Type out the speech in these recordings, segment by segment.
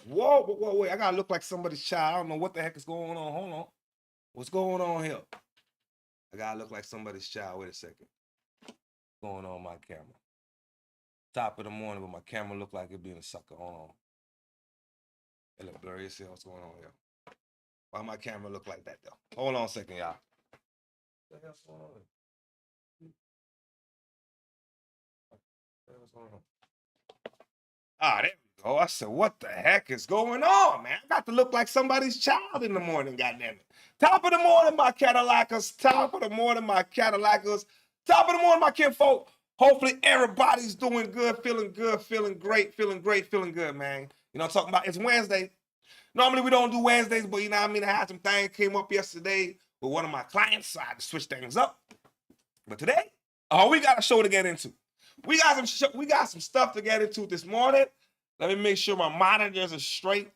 Whoa, wait. I gotta look like somebody's child. I don't know what the heck is going on. Hold on. What's going on here? I gotta look like somebody's child. Wait a second. What's going on my camera? Top of the morning, but my camera look like it being a sucker. Hold on. It look blurry. See what's going on here. Why my camera look like that though? Hold on a second, y'all. What the hell's going on? What's going on? Ah, there we go. I said, what the heck is going on, man? I got to look like somebody's child in the morning, goddammit. Top of the morning, my Cadillacers. Top of the morning, my Cadillacers. Top of the morning, my kinfolk. Hopefully everybody's doing good, feeling great, feeling good, man. You know what I'm talking about? It's Wednesday. Normally we don't do Wednesdays, but you know what I mean? I had some things came up yesterday with one of my clients, so I had to switch things up. But today, we got a show to get into. We got some stuff to get into this morning. Let me make sure my monitors are straight.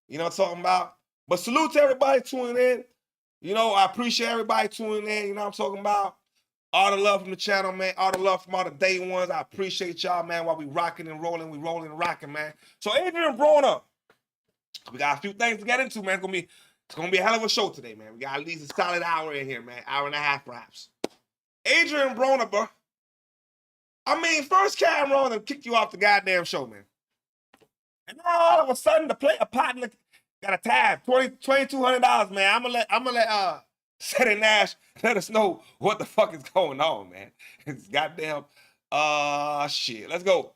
You know what I'm talking about? But salute to everybody tuning in. You know, I appreciate everybody tuning in. You know what I'm talking about? All the love from the channel, man. All the love from all the day ones. I appreciate y'all, man, while we rocking and rolling. We rolling and rocking, man. So Adrian Broner, we got a few things to get into, man. It's gonna be a hell of a show today, man. We got at least a solid hour in here, man. Hour and a half, perhaps. Adrian Broner, bro. I mean, first camera on and kick you off the goddamn show, man. And now all of a sudden, the player partner got a tab, $2,200, man. I'm gonna let Cedric Nash let us know what the fuck is going on, man. It's goddamn shit. Let's go.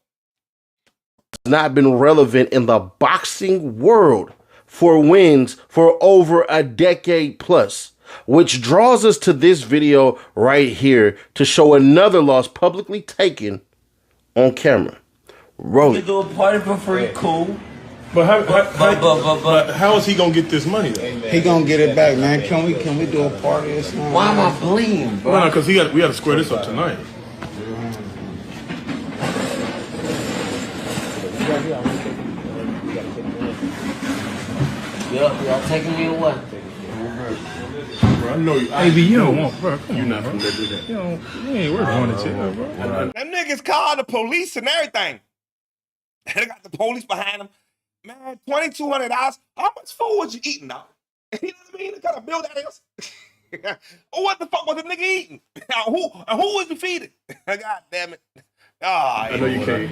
Not been relevant in the boxing world for wins for over a decade plus, which draws us to this video right here to show another loss publicly taken on camera. Roll it. You do a party for free, cool. But how is he gonna get this money though? He gonna get it back, man. Can we do a party or something? Why am I bleeding, bro? No, because we got to square this up tonight. Y'all taking me away? Bro, I know you. Hey, you don't want, bro. Come You're on, not bro. from there, do that. You ain't worth going to jail, bro. Them niggas called the police and everything. They got the police behind them. Man, $2,200. How much food was you eating, dog? You know what I mean? What kind of bill that is? Oh, what the fuck was the nigga eating? who was you feeding? God damn it. I know you can't.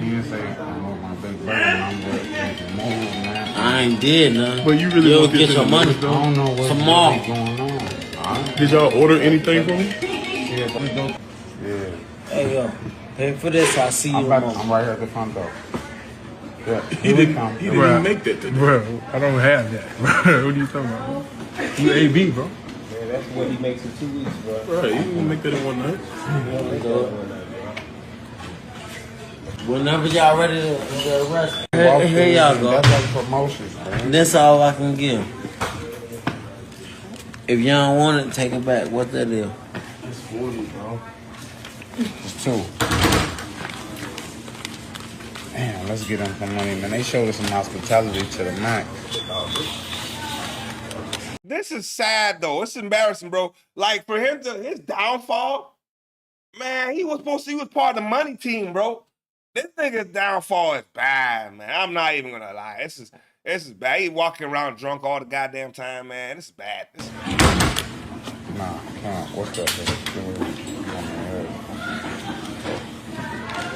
I ain't did nothing. But you really want get this some money. I don't know what's Tomorrow. going on. Did y'all order anything from him? Yeah. Hey, yo. Pay for this. I'll see you tomorrow. I'm right here at the front door. Yeah. He didn't even make that today. Bro, I don't have that, bro. What are you talking about, bro? You AB, bro. Yeah, that's what he makes in 2 weeks, bro. Right, he didn't make that in one night. Whenever y'all ready to arrest, here y'all go. That's like promotions, man. That's all I can give. If y'all don't want it, take it back. What that is? It's 40, bro. It's 2. Damn, let's get them some money, man. They showed us some hospitality to the max. This is sad, though. It's embarrassing, bro. Like, for him his downfall, man, he was part of the money team, bro. This nigga's downfall is bad, man. I'm not even gonna lie. This is bad. He walking around drunk all the goddamn time, man. This is bad. Nah, come on. What's up,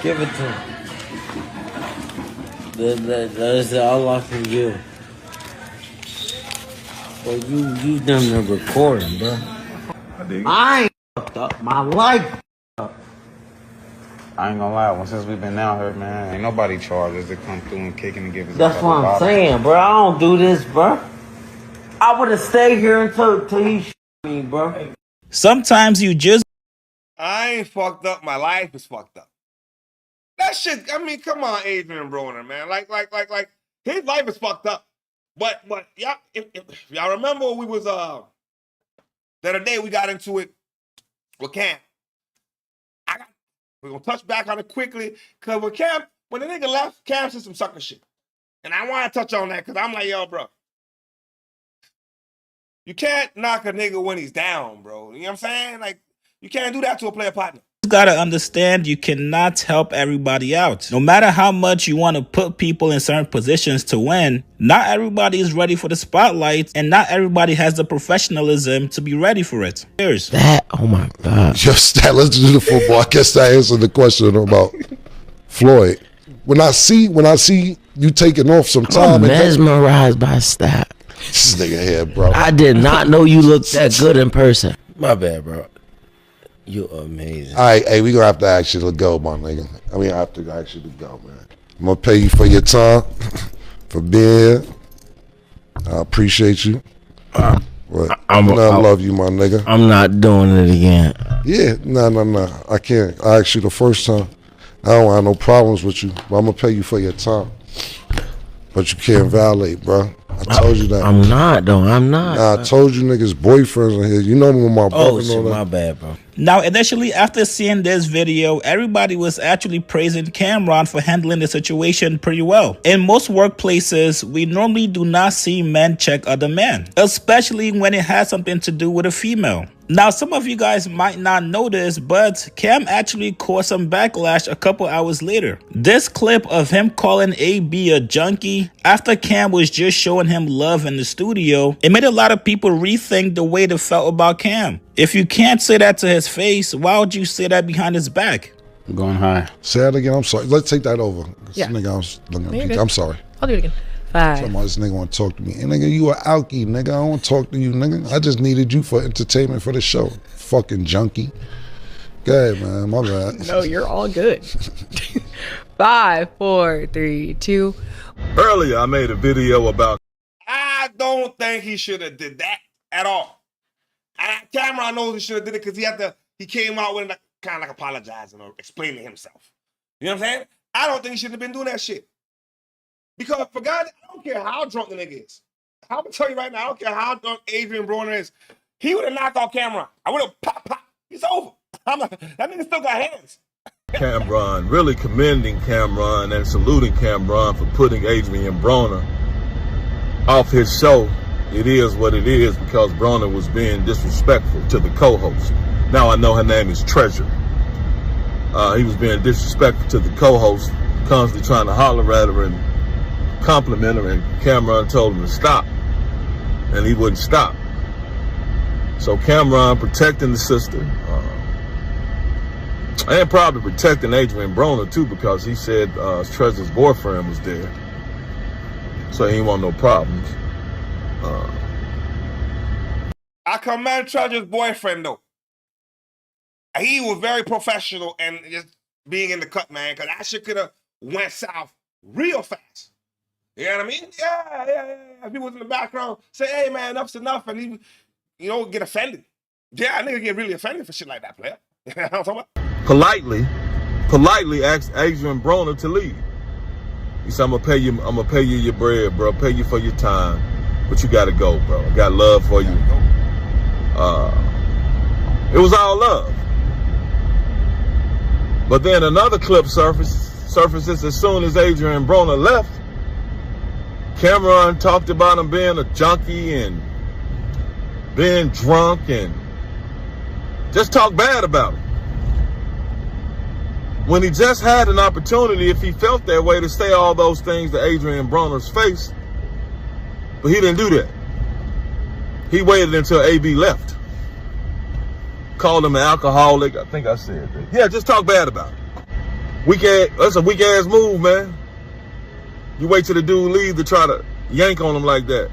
Give it to him. That's all I can give. Well, you done the recording, bro. I ain't fucked up. My life up. I ain't gonna lie. Since we've been out here, man, ain't nobody charged us to come through and kicking and give us. That's what I'm saying, bro. I don't do this, bro. I would have stayed here until he shot me, bro. Sometimes you just. I ain't fucked up. My life is fucked up. That shit. I mean, come on, Adrian Broner, man. Like, his life is fucked up. But y'all, if y'all remember, we was the other day we got into it with Cam. We're gonna touch back on it quickly, cause when the nigga left, Cam said some sucker shit. And I want to touch on that, cause I'm like, yo, bro. You can't knock a nigga when he's down, bro. You know what I'm saying? Like, you can't do that to a player partner. gotta understand you cannot help everybody out. No matter how much you want to put people in certain positions to win, not everybody is ready for the spotlight, and not everybody has the professionalism to be ready for it. Cheers. That, oh my God. Just that, let's do the football. I guess that answered the question about Floyd. When I see you taking off some time, I'm mesmerized by Stack. This nigga here, bro. I did not know you looked that good in person. My bad, bro. You're amazing. All right, hey, we gonna have to ask you to go, my nigga. I mean, I have to ask you to go, man. I'm gonna pay you for your time, for being here. I appreciate you. I love you, my nigga. I'm not doing it again. Yeah, no. I can't. I asked you the first time. I don't have no problems with you, but I'm gonna pay you for your time. But you can't violate, bro. I told you that. I'm not, though. I'm not. Nah, I told you niggas boyfriends are here. You know when my brother know that. My bad, bro. Now, initially, after seeing this video, everybody was actually praising Cameron for handling the situation pretty well. In most workplaces, we normally do not see men check other men, especially when it has something to do with a female. Now, some of you guys might not know this, but Cam actually caught some backlash a couple hours later. This clip of him calling AB a junkie after Cam was just showing him love in the studio, it made a lot of people rethink the way they felt about Cam. If you can't say that to his face, why would you say that behind his back? I'm going high. Say that again. I'm sorry. Let's take that over. Yeah. Nigga, I'm sorry. I'll do it again. 5. Somebody, this nigga want to talk to me. Hey, nigga, you a alky, nigga. I don't want to talk to you, nigga. I just needed you for entertainment for the show. Fucking junkie. Go ahead, man. My bad. No, you're all good. 5, 4, 3, 2. Earlier, I made a video about. I don't think he should have did that at all. Cameron knows he should have did it because he came out with kind of like apologizing or explaining himself. You know what I'm saying? I don't think he should have been doing that shit. Because for God, I don't care how drunk the nigga is. I'm gonna tell you right now, I don't care how drunk Adrian Broner is. He would have knocked out Cameron. I would have pop. He's over. That nigga still got hands. Cameron, really commending Cameron and saluting Cameron for putting Adrian Broner off his show. It is what it is because Broner was being disrespectful to the co-host. Now I know her name is Treasure. He was being disrespectful to the co-host, constantly trying to holler at her and compliment her, and Cameron told him to stop, and he wouldn't stop. So Cameron protecting the sister, and probably protecting Adrian Broner too, because he said Treasure's boyfriend was there, so he didn't want no problems. I commend Treasure's boyfriend though. He was very professional and just being in the cut, man, because that shit could have went south real fast. You know what I mean? Yeah. People in the background say, hey, man, enough's enough, and he, get offended. Yeah, I nigga get really offended for shit like that, player. You know what I'm talking about? Politely asked Adrian Broner to leave. He said, I'm gonna pay you your bread, bro. Pay you for your time. But you gotta go, bro. I got love for you. It was all love. But then another clip surfaces as soon as Adrian Broner left. Cameron talked about him being a junkie and being drunk and just talk bad about him. When he just had an opportunity, if he felt that way, to say all those things to Adrian Broner's face, but he didn't do that. He waited until AB left. Called him an alcoholic. I think I said that. Yeah, just talk bad about him. That's a weak ass move, man. You wait till the dude leaves to try to yank on him like that,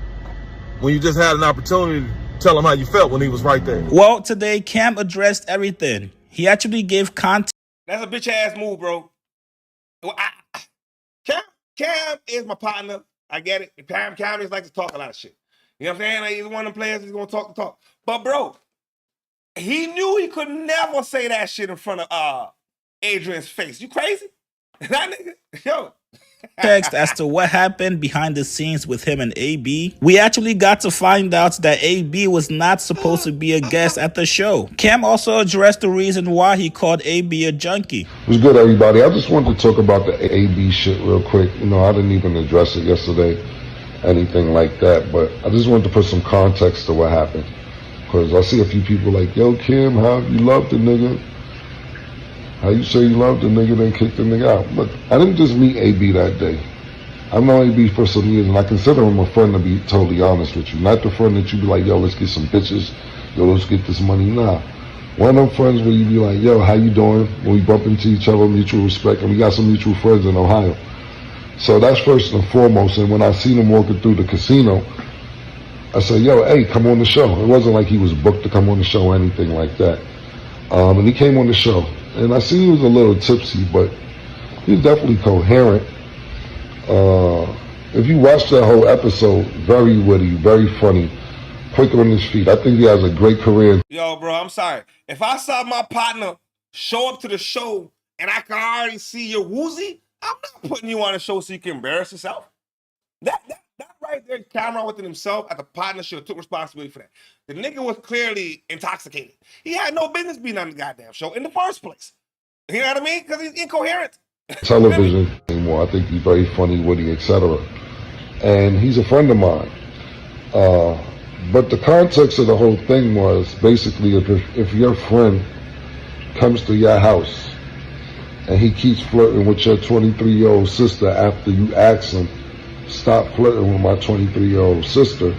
when you just had an opportunity to tell him how you felt when he was right there. Well, today Cam addressed everything. He actually gave context. That's a bitch ass move, bro. Well, Cam is my partner. I get it. Cam just likes to talk a lot of shit. You know what I'm saying? Like, he's one of them players who's gonna talk the talk. But bro, he knew he could never say that shit in front of Adrian's face. You crazy? That nigga, yo. Text as to what happened behind the scenes with him and AB. We actually got to find out that AB was not supposed to be a guest at the show. Cam also addressed the reason why he called AB a junkie. It was good, everybody. I just wanted to talk about the AB shit real quick. I didn't even address it yesterday, anything like that, but I just wanted to put some context to what happened. Because I see a few people like, yo, Kim, how you love the nigga? How you say you love the nigga, then kick the nigga out? Look, I didn't just meet AB that day. I've known AB for some years, and I consider him a friend, to be totally honest with you. Not the friend that you be like, yo, let's get some bitches, yo, let's get this money. Nah. One of them friends where you be like, yo, how you doing? When we bump into each other, mutual respect, and we got some mutual friends in Ohio. So that's first and foremost. And when I seen him walking through the casino, I said, yo, hey, come on the show. It wasn't like he was booked to come on the show or anything like that. And he came on the show. And I seen he was a little tipsy, but he was definitely coherent. If you watch that whole episode, very witty, very funny, quick on his feet. I think he has a great career. Yo, bro, I'm sorry. If I saw my partner show up to the show and I can already see you're woozy, I'm not putting you on the show so you can embarrass yourself. That right there, Cameron within himself at the partnership took responsibility for that. The nigga was clearly intoxicated. He had no business being on the goddamn show in the first place. You know what I mean? Because he's incoherent. Television anymore. I think he's very funny, witty, etc. And he's a friend of mine. But the context of the whole thing was basically if your friend comes to your house and he keeps flirting with your 23-year-old sister after you ask him, stop flirting with my 23-year-old sister,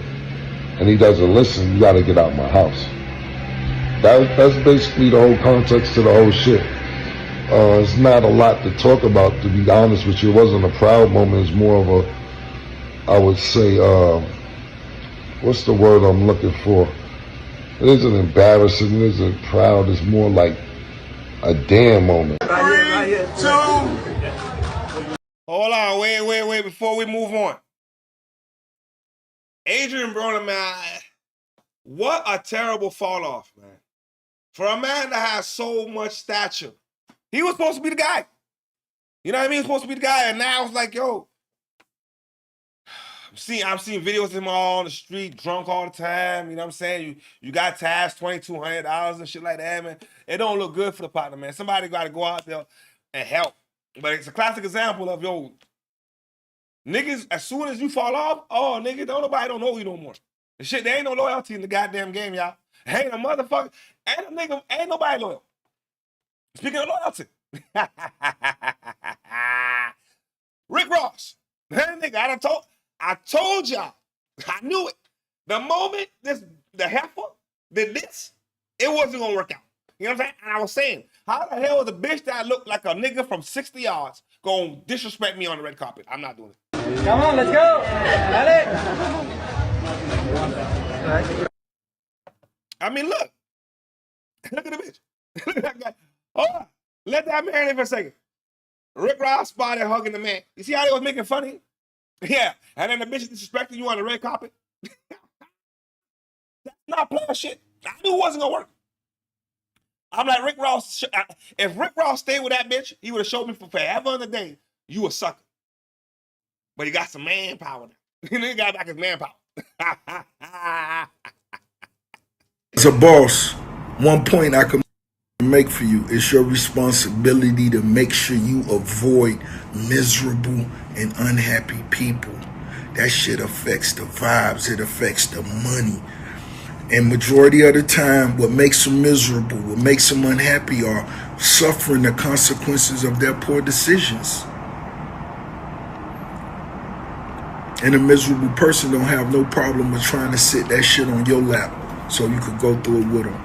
and he doesn't listen, you gotta get out of my house. That's basically the whole context to the whole shit. It's not a lot to talk about, to be honest with you. It wasn't a proud moment. It's more of a, I would say, what's the word I'm looking for? It isn't embarrassing, it isn't proud. It's more like a damn moment. 3, 2. Hold on, wait, before we move on. Adrian Broner, man, what a terrible fall off, man. For a man that has so much stature, he was supposed to be the guy. You know what I mean? He was supposed to be the guy, and now it's like, yo, I'm seeing videos of him all on the street, drunk all the time. You know what I'm saying? You got taxed $2,200 and shit like that, man. It don't look good for the partner, man. Somebody got to go out there and help. But it's a classic example of, yo, niggas, as soon as you fall off, oh, nigga, nobody don't know you no more. The shit, there ain't no loyalty in the goddamn game, y'all. Ain't a motherfucker, ain't nobody loyal. Speaking of loyalty, Rick Ross, that nigga, I told y'all, I knew it. The moment the heifer did this, it wasn't gonna work out. You know what I'm saying? And I was saying, how the hell is a bitch that looked like a nigga from 60 yards gonna disrespect me on the red carpet? I'm not doing it. Come on, let's go. I mean, look. Look at the bitch. Look at that guy. Hold on. Let that man in for a second. Rick Ross spotted hugging the man. You see how they was making fun of him? Yeah. And then the bitch is disrespecting you on the red carpet. That's not player shit. I knew it wasn't gonna work. I'm like, Rick Ross, if Rick Ross stayed with that bitch, he would have showed me for forever and a day, you a sucker. But he got some manpower now. He got back his manpower. As a boss, one point I can make for you is your responsibility to make sure you avoid miserable and unhappy people. That shit affects the vibes, it affects the money. And majority of the time, what makes them miserable, what makes them unhappy are suffering the consequences of their poor decisions. And a miserable person don't have no problem with trying to sit that shit on your lap so you could go through it with them.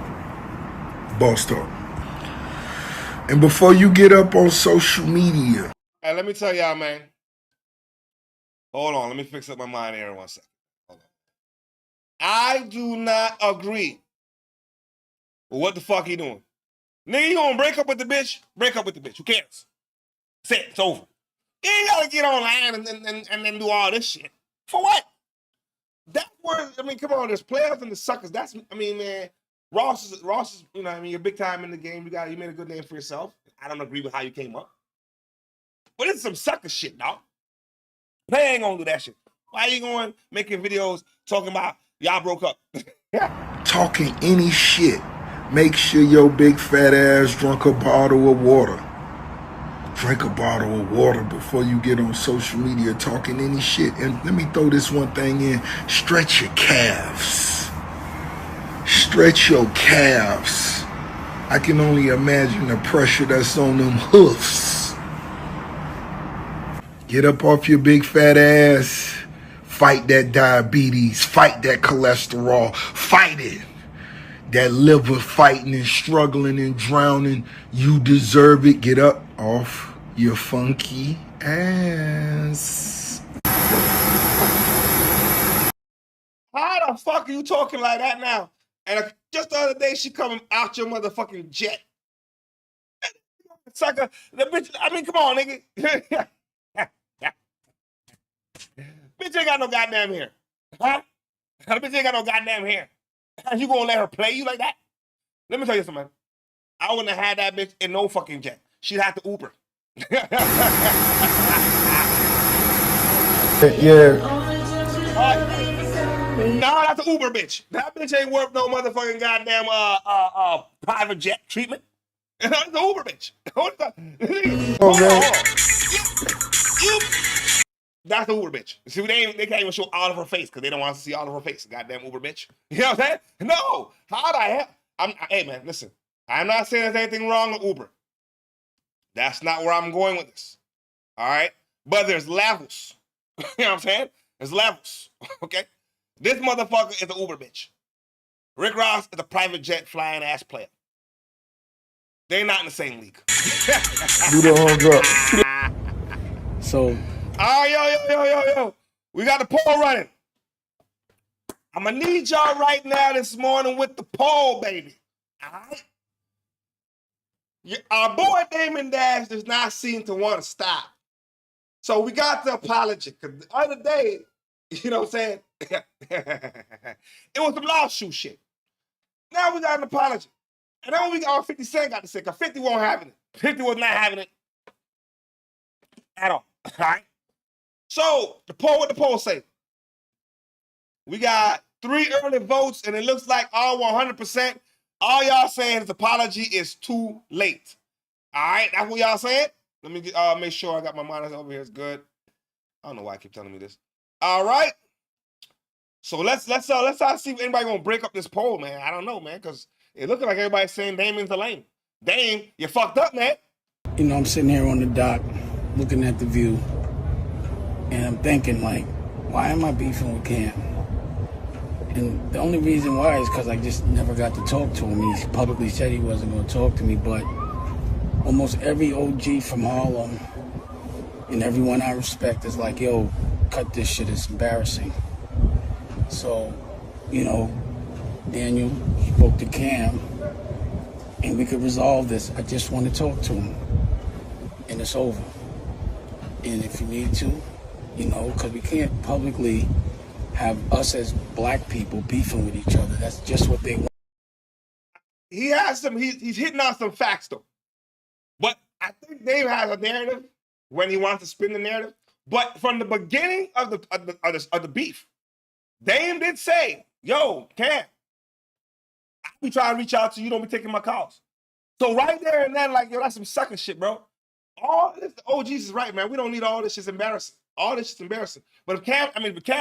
Boss talk. And before you get up on social media. Hey, let me tell y'all, man. Hold on, let me fix up my mind here in 1 second. Hold on. I do not agree with what the fuck he doing. Nigga, you gonna break up with the bitch? Break up with the bitch. Who cares? Say it, it's over. You ain't gotta get online and then do all this shit. For what? That word, I mean, come on, there's players and the suckers. That's, I mean, man, Ross is, you know what I mean, you're big time in the game. You made a good name for yourself. I don't agree with how you came up. But it's some sucker shit, dog. Play ain't gonna do that shit. Why you going making videos talking about y'all broke up? Talking any shit. Make sure your big fat ass drunk a bottle of water. Drink a bottle of water before you get on social media talking any shit. And let me throw this one thing in. Stretch your calves. Stretch your calves. I can only imagine the pressure that's on them hoofs. Get up off your big fat ass. Fight that diabetes. Fight that cholesterol. Fight it. That liver fighting and struggling and drowning. You deserve it. Get up off your funky ass. How the fuck are you talking like that now? And just the other day, she coming out your motherfucking jet. Sucker, the bitch, I mean, come on, nigga. Bitch ain't got no goddamn hair. Huh? The bitch ain't got no goddamn hair. You gonna let her play you like that? Let me tell you something. I wouldn't have had that bitch in no fucking jet. She'd have to Uber. Yeah. No, that's an Uber bitch. That bitch ain't worth no motherfucking goddamn private jet treatment. That's an Uber bitch. That's an Uber bitch. See, they can't even show all of her face because they don't want to see all of her face. Goddamn Uber bitch. You know what I'm saying? No. How the hell? Hey man, listen. I'm not saying there's anything wrong with Uber. That's not where I'm going with this. All right? But there's levels. You know what I'm saying? There's levels. Okay? This motherfucker is an Uber bitch. Rick Ross is a private jet flying ass player. They're not in the same league. Do the horns up. So. Yo. We got the poll running. I'm going to need y'all right now this morning with the poll, baby. All right? Our boy Damon Dash does not seem to want to stop. So we got the apology. Because the other day, you know what I'm saying? It was some lawsuit shit. Now we got an apology. And then we got 50 Cent got to say, because 50 wasn't having it. 50 was not having it at all. All right? So, what the poll say? We got 3 early votes, and it looks like all 100%. All y'all saying his apology is too late. All right? That's what y'all saying? Let me make sure I got my monitor over here. It's good. I don't know why I keep telling me this. All right. So let's see if anybody gonna break up this poll, man. I don't know, man, because it looking like everybody's saying Damon's a lame. Dame, you fucked up, man. You know, I'm sitting here on the dock, looking at the view, and I'm thinking, like, why am I beefing with Cam? And the only reason why is because I just never got to talk to him. He publicly said he wasn't going to talk to me, but almost every OG from Harlem and everyone I respect is like, yo, cut this shit, it's embarrassing. So, you know, Daniel spoke to Cam, and we could resolve this. I just want to talk to him, and it's over. And if you need to, you know, because we can't publicly have us as black people beefing with each other. That's just what they want. He has some, he's hitting on some facts though. But I think Dave has a narrative when he wants to spin the narrative. But from the beginning of the beef, Dame did say, yo, Cam, I be trying to reach out to you, don't be taking my calls. So right there and then, like, yo, that's some sucker shit, bro. All this, OGs is right, man. We don't need all this shit's embarrassing. All this shit's embarrassing. But if Cam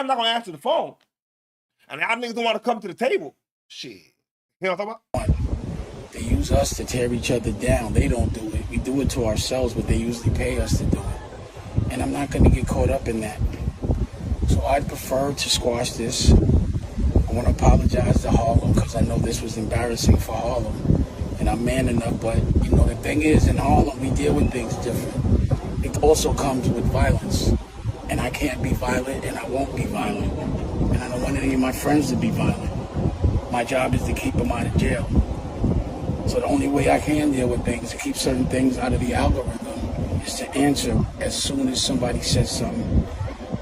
not gonna answer the phone, and y'all niggas don't want to come to the table, shit. You know what I'm talking about? They use us to tear each other down. They don't do it. We do it to ourselves, but they usually pay us to do it. And I'm not gonna get caught up in that. So I'd prefer to squash this. I want to apologize to Harlem because I know this was embarrassing for Harlem. And I'm man enough, but you know, the thing is, in Harlem, we deal with things different. It also comes with violence. And I can't be violent, and I won't be violent. And I don't want any of my friends to be violent. My job is to keep them out of jail. So the only way I can deal with things, to keep certain things out of the algorithm, is to answer as soon as somebody says something.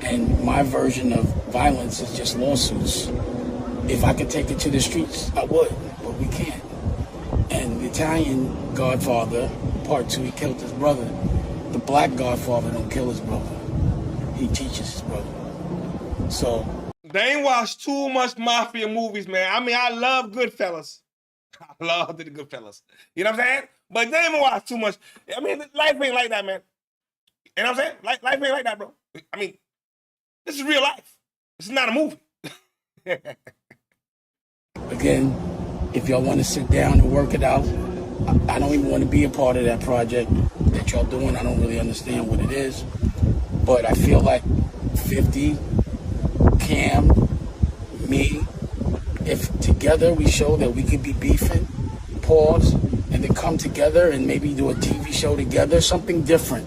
And my version of violence is just lawsuits. If I could take it to the streets, I would, but we can't. And the Italian Godfather, part 2, he killed his brother. The black Godfather don't kill his brother. He teaches his brother. So they ain't watched too much mafia movies, man. I mean, I love Goodfellas. I love the Goodfellas. You know what I'm saying? But they ain't watched too much. I mean, life ain't like that, man. You know what I'm saying? Life ain't like that, bro. I mean, this is real life. This is not a movie. Again, if y'all want to sit down and work it out, I don't even want to be a part of that project that y'all doing. I don't really understand what it is. But I feel like 50, Cam, me, if together we show that we could be beefing, pause, and then come together and maybe do a TV show together, something different.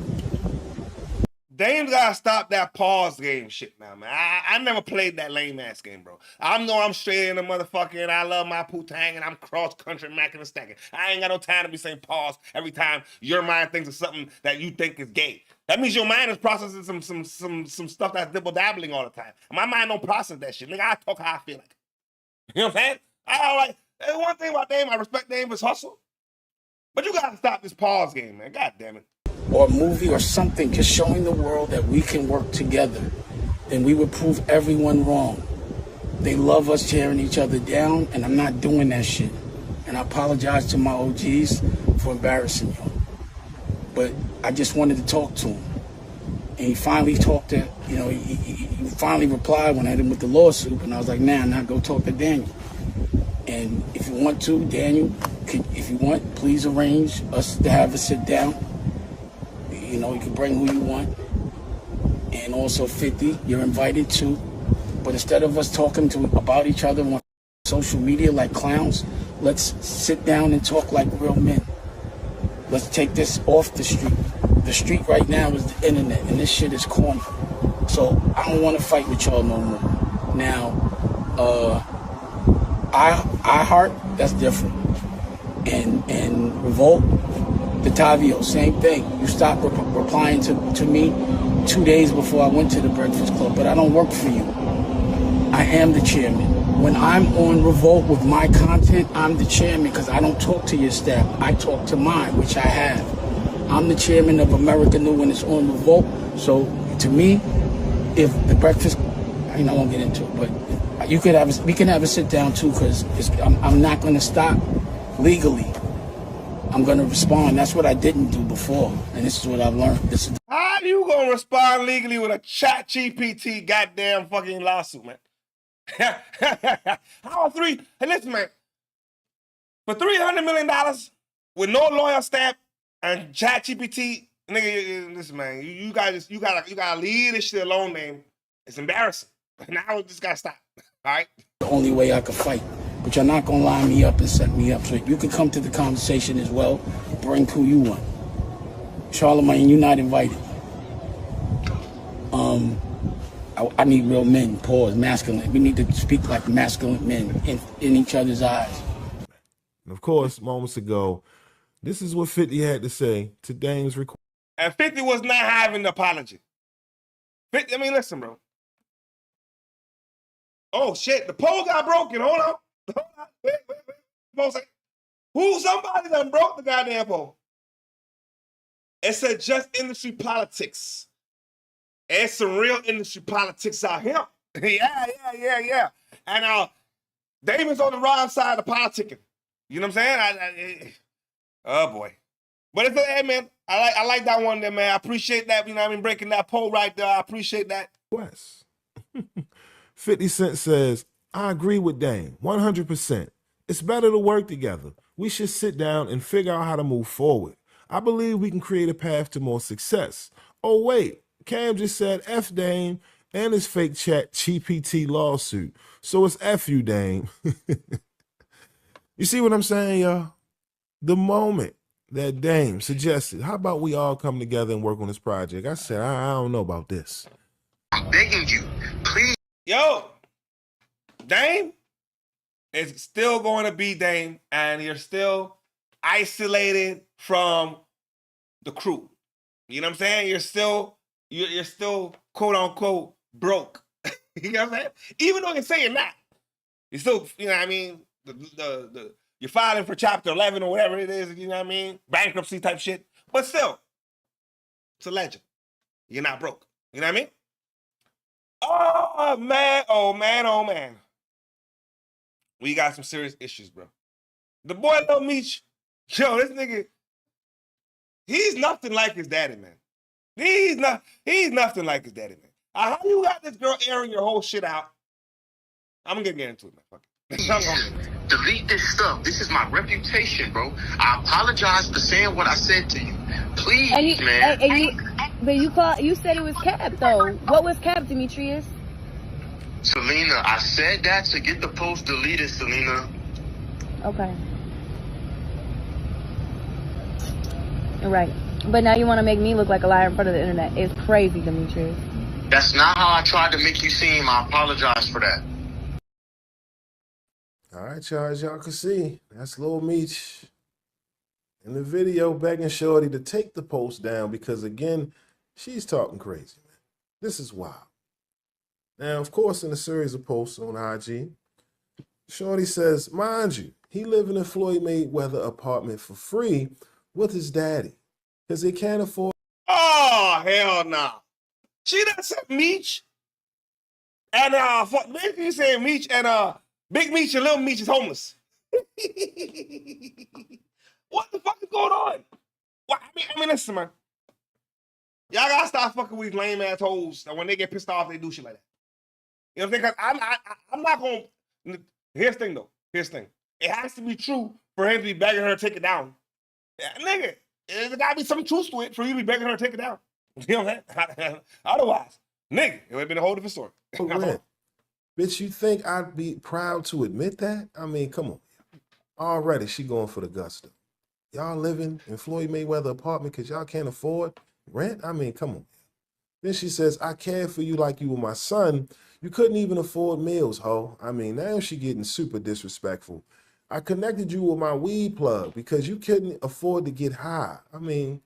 Dame's gotta stop that pause game shit now, man. I never played that lame ass game, bro. I know I'm straight in the motherfucker and I love my Poo-Tang and I'm cross country macking and stacking. I ain't got no time to be saying pause every time your mind thinks of something that you think is gay. That means your mind is processing some stuff that's dibble-dabbling all the time. My mind don't process that shit. Nigga, I talk how I feel like. You know what I'm saying? There's one thing about Dame, I respect Dame for his hustle. But you gotta stop this pause game, man. God damn it. Or a movie or something, just showing the world that we can work together, then we would prove everyone wrong. They love us tearing each other down, and I'm not doing that shit. And I apologize to my OGs for embarrassing you. But I just wanted to talk to him. And he finally talked to, he finally replied when I hit him with the lawsuit, and I was like, nah, go talk to Daniel. And if you want to, Daniel, if you want, please arrange us to have a sit down. You can bring who you want. And also 50, you're invited too. But instead of us talking about each other on social media like clowns, let's sit down and talk like real men. Let's take this off the street. The street right now is the internet, and this shit is corny. So I don't want to fight with y'all no more. Now, I heart, that's different. And Revolt, the Tavio, same thing. You stopped replying to me 2 days before I went to the Breakfast Club, but I don't work for you. I am the chairman. When I'm on Revolt with my content, I'm the chairman because I don't talk to your staff. I talk to mine, which I have. I'm the chairman of America New when it's on Revolt. So to me, if the Breakfast, I won't get into it, but we can have a sit down too, because I'm not going to stop legally. I'm going to respond. That's what I didn't do before, and this is what I've learned. How you gonna respond legally with a chat GPT goddamn fucking lawsuit, man? How hey, listen, man. For $300 million with no lawyer stamp and chat GPT, nigga, listen, man, you gotta leave this shit alone, man. It's embarrassing. Now it just gotta stop. All right? The only way I could fight. But you're not going to line me up and set me up. So you can come to the conversation as well. Bring who you want. Charlemagne, you're not invited. I need real men, pause, masculine. We need to speak like masculine men in each other's eyes. And of course, moments ago, this is what 50 had to say to Dame's request. And 50 was not having the apology. 50, listen, bro. Oh, shit, the poll got broken. Hold on. Wait. Somebody done broke the goddamn poll. It said just industry politics. It's some real industry politics out here. Yeah. And Damon's on the wrong side of politicking. You know what I'm saying? Oh boy. But it's hey man, I like that one there, man. I appreciate that. Breaking that poll right there. I appreciate that. Wes. 50 Cent says, I agree with Dame, 100%. It's better to work together. We should sit down and figure out how to move forward. I believe we can create a path to more success. Oh, wait, Cam just said F Dame and his fake chat GPT lawsuit. So it's F you, Dame. You see what I'm saying, y'all? The moment that Dame suggested, how about we all come together and work on this project? I said, I don't know about this. I'm begging you, please. Yo, Dame is still going to be Dame, and you're still isolated from the crew. You know what I'm saying? You're still quote unquote broke. You know what I'm saying? Even though you say you're not, you're still, you know what I mean? You're filing for Chapter 11 or whatever it is. You know what I mean? Bankruptcy type shit. But still, it's a legend. You're not broke. You know what I mean? Oh man. We got some serious issues, bro. The boy Lil Meech, yo, this nigga, he's nothing like his daddy, man. He's nothing like his daddy, man. How you got this girl airing your whole shit out? I'm gonna get into it, man. Fuck it. Delete this stuff. This is my reputation, bro. I apologize for saying what I said to you. Please, man. But you said it was Cap though. What was Cap, Demetrius? Celina, I said that to get the post deleted, Celina. Okay. Right. But now you want to make me look like a liar in front of the internet. It's crazy, Demetrius. That's not how I tried to make you seem. I apologize for that. All right, y'all, as y'all can see, that's Lil Meech in the video begging Shorty to take the post down because, again, she's talking crazy, man. This is wild. Now, of course, in a series of posts on IG, Shorty says, mind you, he living in Floyd Mayweather apartment for free with his daddy because he can't afford. Oh, hell no. She done said Meech. And basically saying Meech and Big Meech and Lil Meech is homeless. What the fuck is going on? Well, I mean, listen, man. Y'all gotta stop fucking with these lame ass hoes that when they get pissed off, they do shit like that. You know what I'm saying? Because I'm not gonna. Here's the thing, though. Here's the thing. It has to be true for him to be begging her to take it down. Yeah, nigga, there's gotta be some truth to it for you to be begging her to take it down. You know what I'm saying? Otherwise, nigga, it would have been a whole different story. Bitch, you think I'd be proud to admit that? I mean, come on. Already, she going for the gusto. Y'all living in Floyd Mayweather apartment because y'all can't afford rent? I mean, come on. Then she says, I care for you like you were my son. You couldn't even afford meals, ho. I mean, now she getting super disrespectful. I connected you with my weed plug because you couldn't afford to get high. I mean,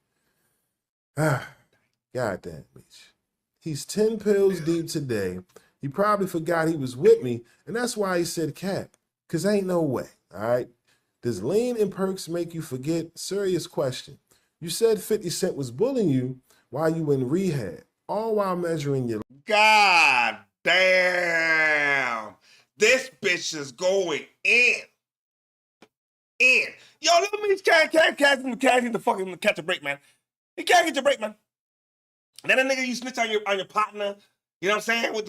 goddamn, bitch. He's 10 pills deep today. He probably forgot he was with me, and that's why he said Cap, because ain't no way, all right? Does lean and perks make you forget? Serious question. You said 50 Cent was bullying you while you in rehab, all while measuring your... God damn. This bitch is going in. Yo, Lil Meech can't catch a break, man. He can't get your break, man. Then a nigga you snitch on your partner, you know what I'm saying? With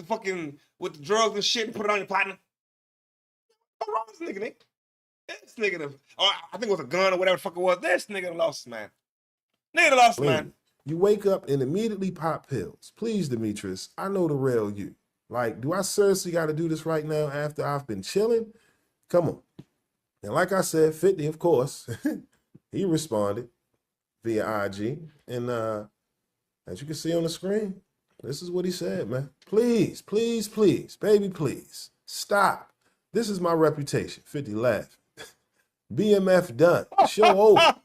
the drugs and shit and put it on your partner. What's wrong with this nigga, Nick? This nigga, or I think it was a gun or whatever the fuck it was. This nigga lost, man. Nigga lost, man. You wake up and immediately pop pills. Please, Demetrius, I know the real you. Like, do I seriously got to do this right now after I've been chilling? Come on. And like I said, 50, of course, he responded via IG. And as you can see on the screen, this is what he said, man. Please, please, please, baby, please, stop. This is my reputation. 50 laugh. BMF done. Show over.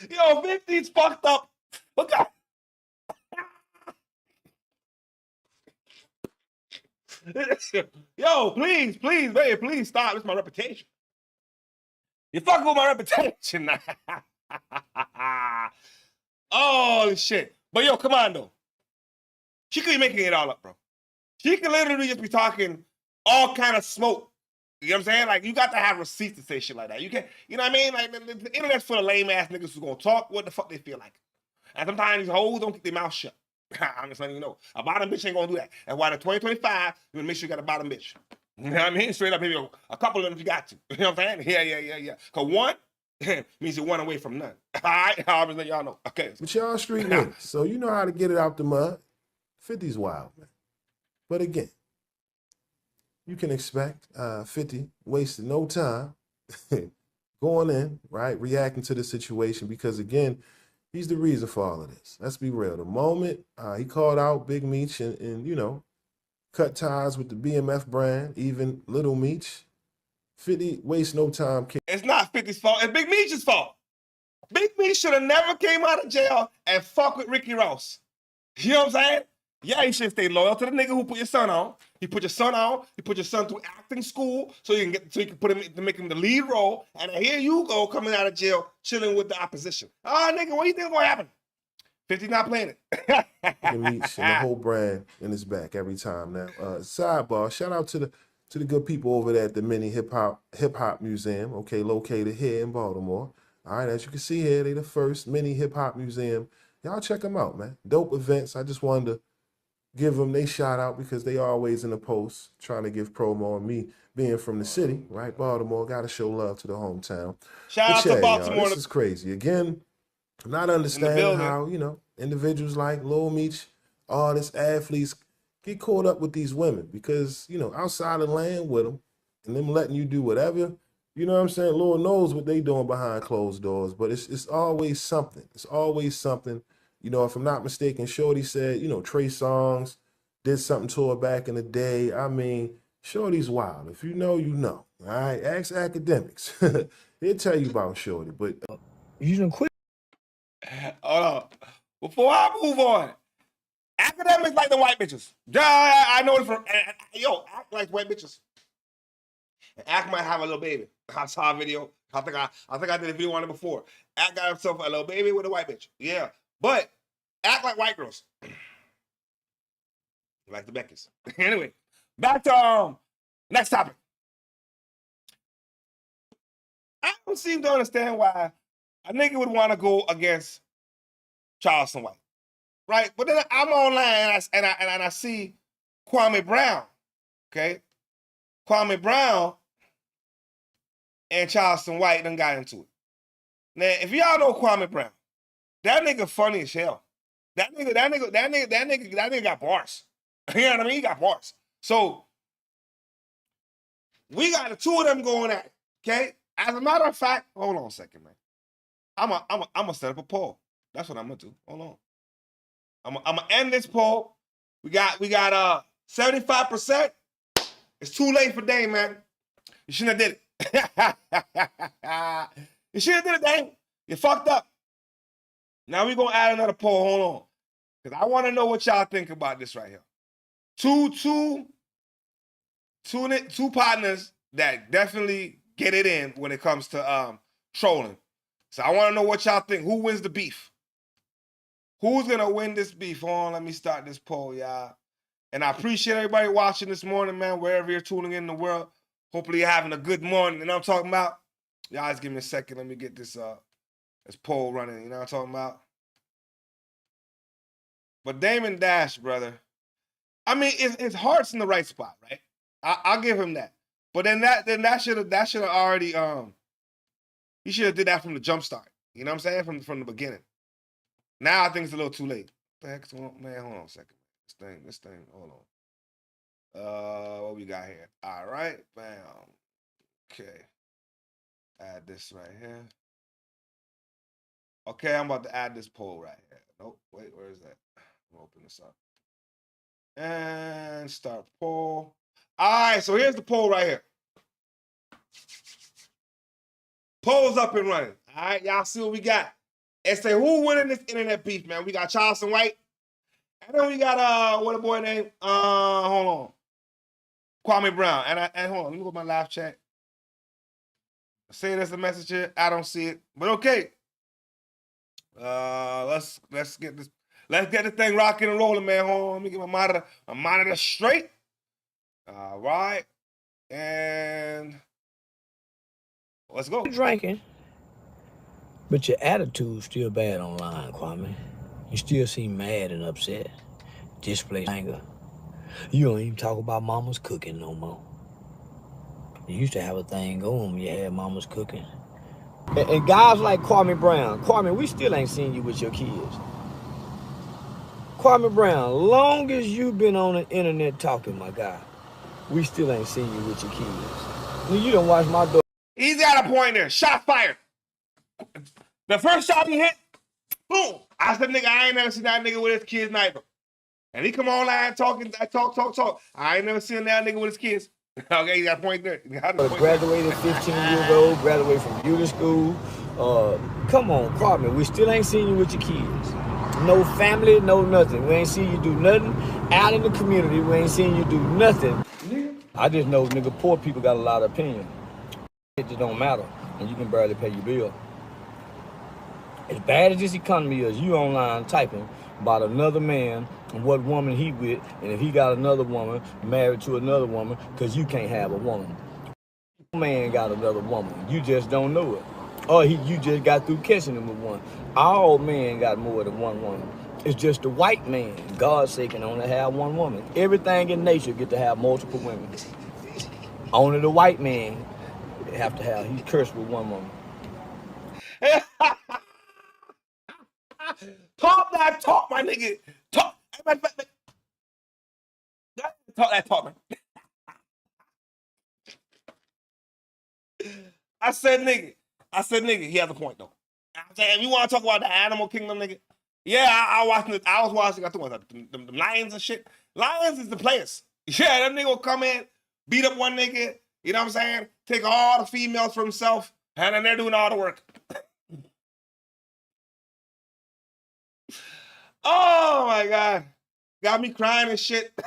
Yo, 50's fucked up. Look at. Yo, please, baby, please stop. This is my reputation. You fucking with my reputation. Oh, shit. But yo, come on, though. She could be making it all up, bro. She could literally just be talking all kind of smoke. You know what I'm saying? Like, you got to have receipts to say shit like that. You can't, you know what I mean? Like, the internet's full of lame-ass niggas who's gonna talk what the fuck they feel like. And sometimes these hoes don't keep their mouth shut. I'm just letting you know. A bottom bitch ain't gonna do that. That's why in 2025, you wanna make sure you got a bottom bitch. You know what I mean? Straight up, maybe a couple of them if you got to. You know what I'm saying? Yeah. Because one means you're one away from none. All right? I'll just let y'all know. Okay. But y'all street niggas, so you know how to get it out the mud. 50's wild, man. But again, you can expect 50 wasting no time going in, right, reacting to the situation because, again, he's the reason for all of this. Let's be real. The moment he called out Big Meech and you know, cut ties with the BMF brand, even Little Meech, 50 wastes no time. It's not 50's fault. It's Big Meech's fault. Big Meech should have never came out of jail and fuck with Ricky Ross. You know what I'm saying? Yeah, you should stay loyal to the nigga who put your son on. He put your son on. He put your son through acting school so you can put him to make him the lead role. And here you go coming out of jail, chilling with the opposition. Oh, nigga, what do you think is gonna happen? 50's not playing it. Meech and the whole brand in his back every time. Now, sidebar, shout out to the good people over there at the Mini Hip Hop Museum, okay, located here in Baltimore. All right, as you can see here, they the first Mini Hip Hop Museum y'all check them out, man. Dope events. I just wanted to give them they shout out because they always in the post trying to give promo, and me being from the city, right? Baltimore, got to show love to the hometown. Shout out to Baltimore. Y'all, this is crazy. Again, I'm not understanding how, you know, individuals like Lil Meech, artists, athletes get caught up with these women because, you know, outside of land with them and them letting you do whatever, you know what I'm saying? Lord knows what they doing behind closed doors, but it's always something. It's always something. You know, if I'm not mistaken, Shorty said, you know, Trey Songz did something to her back in the day. I mean, Shorty's wild. If you know, you know. All right, ask academics. He'll tell you about Shorty, but you done quit. Hold on. Before I move on, academics like the white bitches. I know it from, yo, act like white bitches. Act might have a little baby. I saw a video. I think I did a video on it before. Act got himself a little baby with a white bitch. Yeah. But act like white girls. Like the Beckys. Anyway, back to next topic. I don't seem to understand why a nigga would want to go against Charleston White. Right? But then I'm online and I see Kwame Brown. Okay? Kwame Brown and Charleston White done got into it. Now, if y'all know Kwame Brown, that nigga funny as hell. That nigga got bars. You know what I mean? He got bars. So we got the two of them going at it. Okay? As a matter of fact, hold on a second, man. I'm gonna set up a poll. That's what I'm gonna do. Hold on. I'm gonna end this poll. We got 75%. It's too late for Dame, man. You shouldn't have did it. You should have did it, Dame. You fucked up. Now we're gonna add another poll. Hold on. Because I want to know what y'all think about this right here. Two partners that definitely get it in when it comes to trolling. So I want to know what y'all think. Who wins the beef? Who's gonna win this beef? Hold on, let me start this poll, y'all. And I appreciate everybody watching this morning, man, wherever you're tuning in the world. Hopefully you're having a good morning. You know what I'm talking about? Y'all just give me a second. Let me get this poll running. You know what I'm talking about? But Damon Dash, brother. I mean, his heart's in the right spot, right? I'll give him that. But then that should have already he should have did that from the jump start. You know what I'm saying? From the beginning. Now I think it's a little too late. What the heck's going on? Man, hold on a second. This thing, hold on. What we got here? All right, bam. Okay. Add this right here. Okay, I'm about to add this poll right here. Nope, wait, where is that? I'm gonna open this up. And start poll. All right, so here's the poll right here. Poll's up and running. All right, y'all see what we got. And say who winning this internet beef, man? We got Charleston White. And then we got what a boy named hold on. Kwame Brown. And hold on, let me go to my live chat. Say there's a message here. I don't see it. But okay. Let's get this thing rocking and rolling, man. Hold on. Let me get my monitor straight. All right. And let's go. Drinking. But your attitude's still bad online, Kwame. You still seem mad and upset. Display anger. You don't even talk about mama's cooking no more. You used to have a thing going when you had mama's cooking. And guys like Kwame Brown. Kwame, we still ain't seen you with your kids. Kwame Brown, long as you've been on the internet talking, my guy, we still ain't seen you with your kids. You don't watch my daughter. He's got a point there. Shot fired. The first shot he hit, boom. I said, nigga, I ain't never seen that nigga with his kids neither. And he come online talking, talk. I ain't never seen that nigga with his kids. Okay, you got a point there. Graduated 15 years old, graduated from beauty school. Come on, Kwame, we still ain't seen you with your kids. No family, no nothing. We ain't seen you do nothing. Out in the community, we ain't seen you do nothing. I just know, nigga, poor people got a lot of opinion. It just don't matter, and you can barely pay your bill. As bad as this economy is, you online typing about another man and what woman he with, and if he got another woman married to another woman, because you can't have a woman. Man got another woman. You just don't know it. or you just got through catching him with one. All men got more than one woman. It's just the white man, God's sake, can only have one woman. Everything in nature get to have multiple women. Only the white man have to have, he's cursed with one woman. Talk that talk, my nigga. Talk that talk, man. I said, nigga, he has a point, though. I'm saying, if you want to talk about the animal kingdom, nigga, yeah, I was watching, I think it was the lions and shit. Lions is the players. Yeah, that nigga will come in, beat up one nigga, you know what I'm saying? Take all the females for himself, and then they're doing all the work. Oh, my God. Got me crying and shit.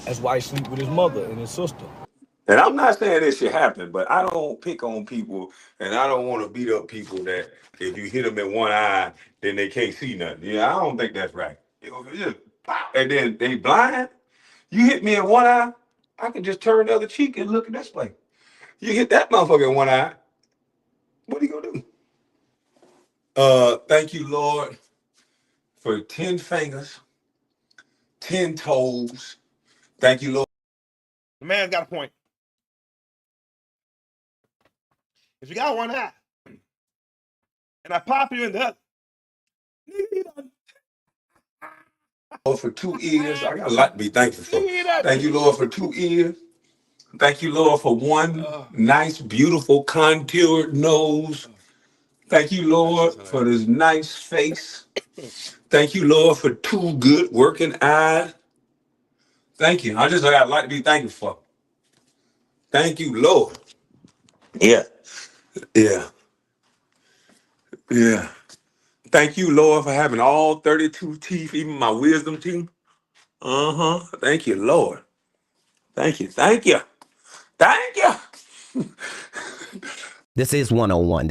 That's why he sleep with his mother and his sister. And I'm not saying this should happen, but I don't pick on people, and I don't want to beat up people that if you hit them in one eye, then they can't see nothing. Yeah, I don't think that's right. You know, just, and then they blind. You hit me in one eye, I can just turn the other cheek and look at this way. You hit that motherfucker in one eye, what are you gonna do? Thank you, Lord, for 10 fingers, 10 toes. Thank you, Lord. The man's got a point. If you got one eye, and I pop you in the other, Lord, for 2 ears, I got a lot to be thankful for. Thank you, Lord, for 2 ears. Thank you, Lord, for one nice, beautiful, contoured nose. Thank you, Lord, for this nice face. Thank you, Lord, for 2 good working eyes. Thank you. I got a lot to be thankful for. Thank you, Lord. Yeah. Thank you, Lord, for having all 32 teeth, even my wisdom teeth. Thank you, Lord. Thank you. This is 101.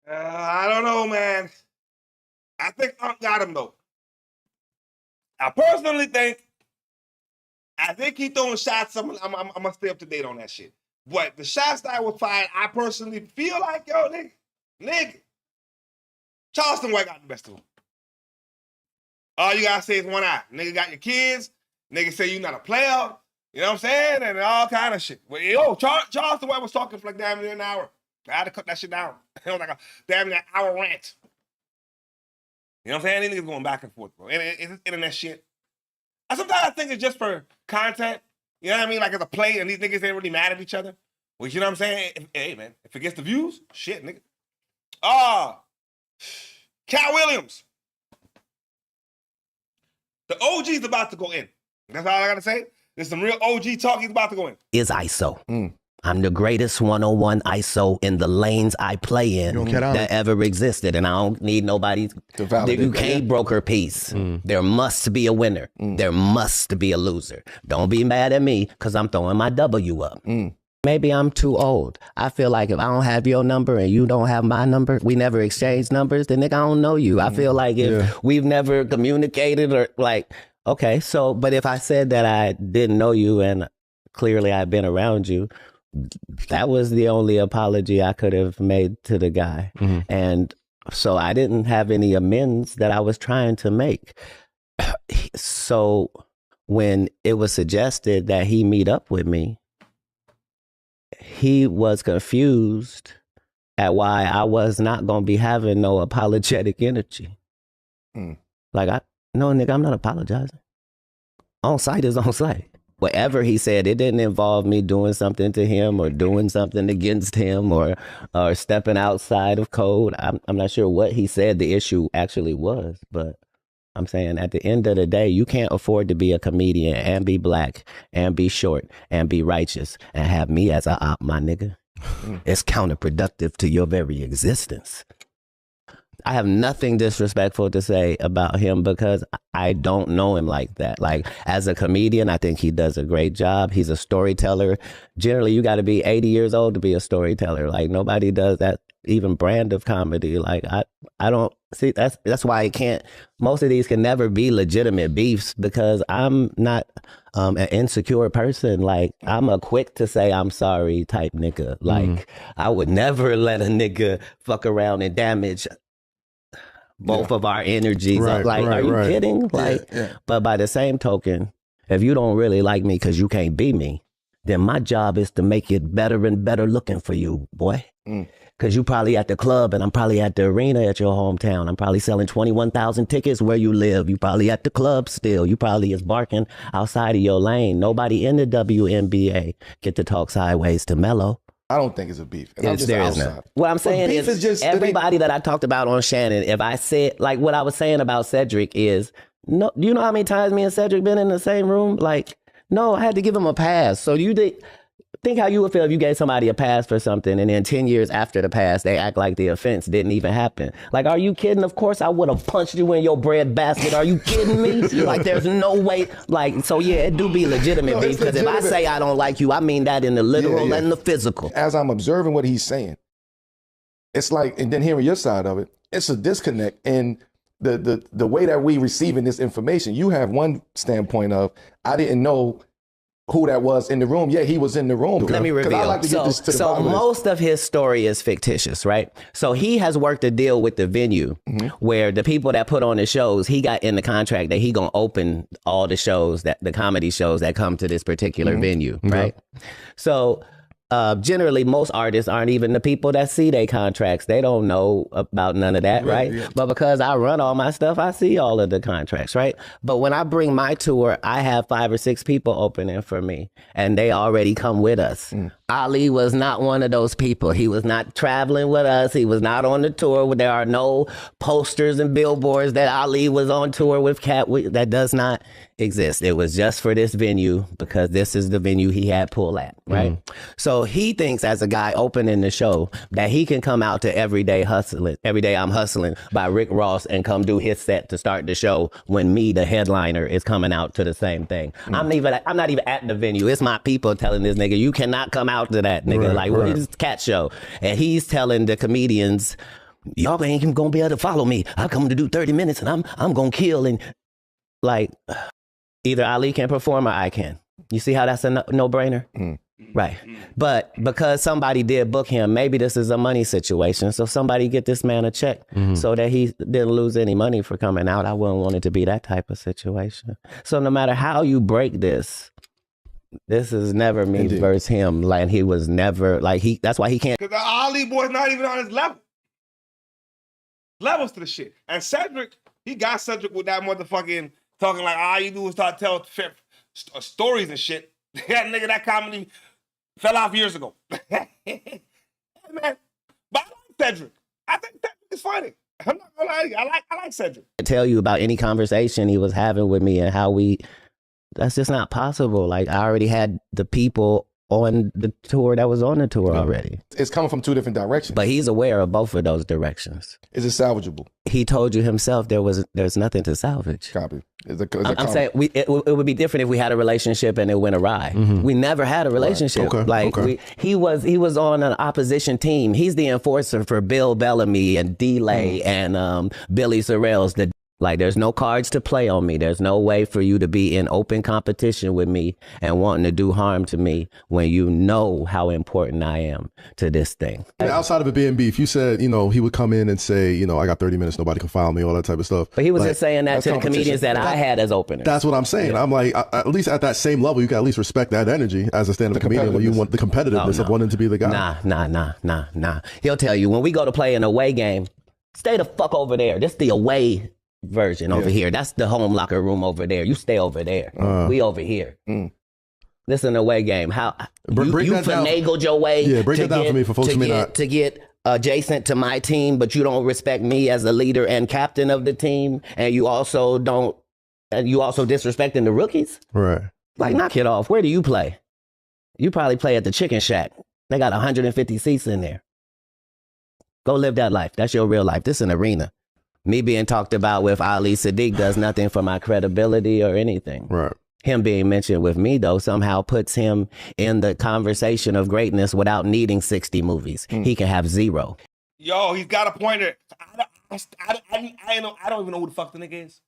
I don't know, man. I think Unc got him, though. I personally think he throwing shots. I'm gonna stay up to date on that shit. But the shots that was fired, I personally feel like, yo, nigga, Charleston White got the best of him. All you gotta say is one eye. Nigga got your kids. Nigga say you not a player. You know what I'm saying? And all kind of shit. But yo, Charleston White was talking for like damn near an hour. I had to cut that shit down. It was like a damn near hour rant. You know what I'm saying? These niggas going back and forth, bro. And it's internet shit. Sometimes I think it's just for content. You know what I mean? Like it's a play and these niggas ain't really mad at each other. Well, you know what I'm saying? Hey, man, if it gets the views, shit, nigga. Katt Williams. The OG's about to go in. That's all I gotta say. There's some real OG talk. He's about to go in. Is ISO. I'm the greatest 101 ISO in the lanes I play in that ever existed. And I don't need nobody. You can't broker peace. There must be a winner. There must be a loser. Don't be mad at me because I'm throwing my W up. Maybe I'm too old. I feel like if I don't have your number and you don't have my number, we never exchanged numbers, then nigga, I don't know you. I feel like if we've never communicated or like, okay, so, but if I said that I didn't know you and clearly I've been around you, that was the only apology I could have made to the guy. And so I didn't have any amends that I was trying to make. So when it was suggested that he meet up with me, he was confused at why I was not going to be having no apologetic energy. Like, no, nigga, I'm not apologizing. On site is on site. Whatever he said, it didn't involve me doing something to him or doing something against him or stepping outside of code. I'm not sure what he said the issue actually was, but I'm saying at the end of the day, you can't afford to be a comedian and be black and be short and be righteous and have me as a op, my nigga. It's counterproductive to your very existence. I have nothing disrespectful to say about him because I don't know him like that. Like, as a comedian, I think he does a great job. He's a storyteller. Generally, you got to be 80 years old to be a storyteller. Like, nobody does that even brand of comedy. Like, I don't see, that's why I can't, most of these can never be legitimate beefs because I'm not an insecure person. Like, I'm a quick to say I'm sorry type nigga. Like, I would never let a nigga fuck around and damage both of our energies. Right, like, right, are you right. kidding? Like, but by the same token, if you don't really like me because you can't be me, then my job is to make it better and better looking for you, boy. Because you probably at the club and I'm probably at the arena at your hometown. I'm probably selling 21,000 tickets where you live. You probably at the club still. You probably is barking outside of your lane. Nobody in the WNBA get to talk sideways to Melo. I don't think it's a beef. And I'm just There is outside. none. What I'm saying beef is just everybody that I talked about on Shannon, if I said, like what I was saying about Cedric is, no, do you know how many times me and Cedric been in the same room? Like, no, I had to give him a pass. So you think how you would feel if you gave somebody a pass for something and then 10 years after the pass, they act like the offense didn't even happen. Like, are you kidding? Of course I would have punched you in your bread basket. Are you kidding me? Like, there's no way. Like, so yeah, it do be legitimate beef. Because if I say I don't like you, I mean that in the literal and the physical. As I'm observing what he's saying, it's like, and then hearing your side of it, it's a disconnect. And the way that we receiving this information, you have one standpoint of, I didn't know who that was in the room. Yeah, he was in the room. Let me reveal. I like to get this to the so bottom of this. most of his story is fictitious, right? So he has worked a deal with the venue where the people that put on the shows, he got in the contract that he gonna open all the shows, that the comedy shows that come to this particular venue, right? So generally, most artists aren't even the people that see their contracts. They don't know about none of that, right? Yeah. But because I run all my stuff, I see all of the contracts, right? But when I bring my tour, I have 5 or 6 people opening for me, and they already come with us. Ali was not one of those people. He was not traveling with us. He was not on the tour. There are no posters and billboards that Ali was on tour with Katt. That does not exist. It was just for this venue because this is the venue he had pull at, right? So he thinks, as a guy opening the show, that he can come out to Everyday Hustling, Everyday I'm Hustling by Rick Ross, and come do his set to start the show when me, the headliner, is coming out to the same thing. I'm not even at the venue. It's my people telling this nigga, you cannot come out to that, nigga. What is this Katt show? And he's telling the comedians, y'all ain't even gonna be able to follow me. I come to do 30 minutes and I'm gonna kill. And like, either Ali can perform or I can. You see how that's a no-brainer? Right. But because somebody did book him, maybe this is a money situation. So somebody get this man a check so that he didn't lose any money for coming out. I wouldn't want it to be that type of situation. So no matter how you break this is never me versus him. Like, he was never, like, that's why he can't. Because the Ali boy's not even on his level. Levels to the shit. And Cedric, he got Cedric with that motherfucking talking like all you do is start telling stories and shit. That nigga, that comedy fell off years ago. Hey, man, but I like Cedric. I think Cedric is funny. I'm not gonna lie to you. I like Cedric. Tell you about any conversation he was having with me and how that's just not possible. Like, I already had the people on the tour that was on the tour already. It's coming from 2 different directions. But he's aware of both of those directions. Is it salvageable? He told you himself there's nothing to salvage. Copy. I'm saying it would be different if we had a relationship and it went awry. We never had a relationship. He was on an opposition team. He's the enforcer for Bill Bellamy and D-Lay and Billy Sorrells. Like, there's no cards to play on me. There's no way for you to be in open competition with me and wanting to do harm to me when you know how important I am to this thing. And outside of it being beef, you said, he would come in and say, I got 30 minutes, nobody can file me, all that type of stuff. But he was just saying that to the comedians that I had as openers. That's what I'm saying. Yeah. I'm like, at least at that same level, you can at least respect that energy as a stand-up comedian when you want the competitiveness of wanting to be the guy. Nah. He'll tell you, when we go to play an away game, stay the fuck over there. This the away version over here. That's the home locker room over there. You stay over there. We over here. This is an away game. How you finagled your way? Yeah, break that down for me for folks who may not. To get adjacent to my team, but you don't respect me as the leader and captain of the team, and you also disrespecting the rookies. Right. Like, knock it off. Where do you play? You probably play at the Chicken Shack. They got 150 seats in there. Go live that life. That's your real life. This is an arena. Me being talked about with Ali Sadiq does nothing for my credibility or anything. Right. Him being mentioned with me, though, somehow puts him in the conversation of greatness without needing 60 movies. He can have 0. Yo, he's got a pointer. I don't even know who the fuck the nigga is.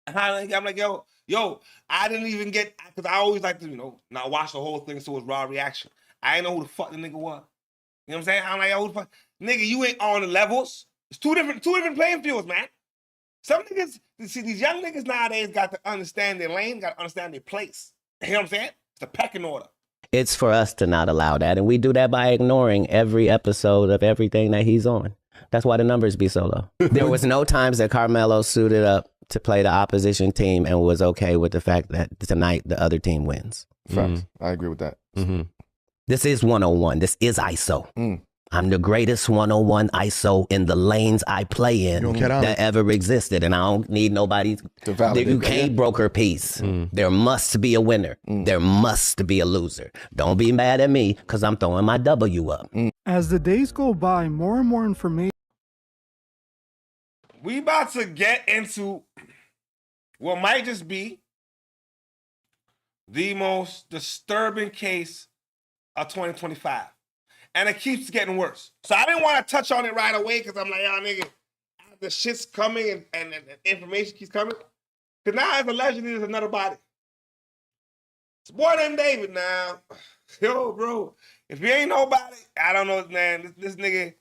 I'm like, yo, I didn't even get, because I always like to, not watch the whole thing so it's raw reaction. I didn't know who the fuck the nigga was. You know what I'm saying? I'm like, yo, who the fuck? Nigga, you ain't on the levels. It's two different playing fields, man. Some niggas, see, these young niggas nowadays got to understand their lane, got to understand their place. You know what I'm saying? It's the pecking order. It's for us to not allow that. And we do that by ignoring every episode of everything that he's on. That's why the numbers be so low. There was no times that Carmelo suited up to play the opposition team and was okay with the fact that tonight the other team wins. Facts. I agree with that. This is 101. This is ISO. I'm the greatest 101 ISO in the lanes I play in that ever existed. And I don't need nobody to validate. You can't broker peace. There must be a winner. There must be a loser. Don't be mad at me because I'm throwing my W up. As the days go by, more and more information. We about to get into what might just be the most disturbing case of 2025. And it keeps getting worse. So I didn't want to touch on it right away because I'm like, y'all nigga, the shit's coming and information keeps coming. Because now it's allegedly there's another body. It's a boy named David now. Yo, bro, if you ain't nobody, I don't know, man, this nigga,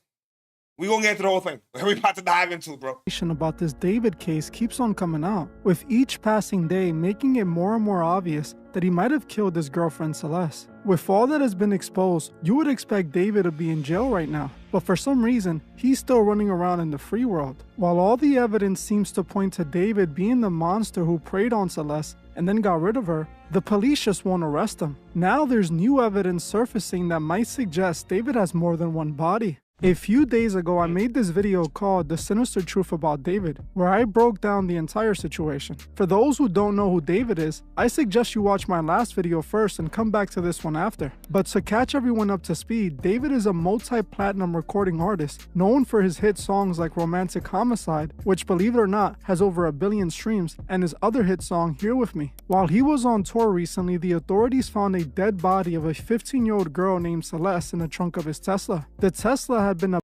we gonna get into the whole thing. We about to dive into it, bro. About this David case keeps on coming out, with each passing day making it more and more obvious that he might have killed his girlfriend Celeste. With all that has been exposed, you would expect David to be in jail right now, but for some reason, he's still running around in the free world. While all the evidence seems to point to David being the monster who preyed on Celeste and then got rid of her, the police just won't arrest him. Now there's new evidence surfacing that might suggest David has more than one body. A few days ago, I made this video called The Sinister Truth About David, where I broke down the entire situation. For those who don't know who David is, I suggest you watch my last video first and come back to this one after. But to catch everyone up to speed, David is a multi-platinum recording artist, known for his hit songs like Romantic Homicide, which believe it or not, has over 1 billion streams, and his other hit song, Here With Me. While he was on tour recently, the authorities found a dead body of a 15-year-old girl named Celeste in the trunk of his Tesla. The Tesla had been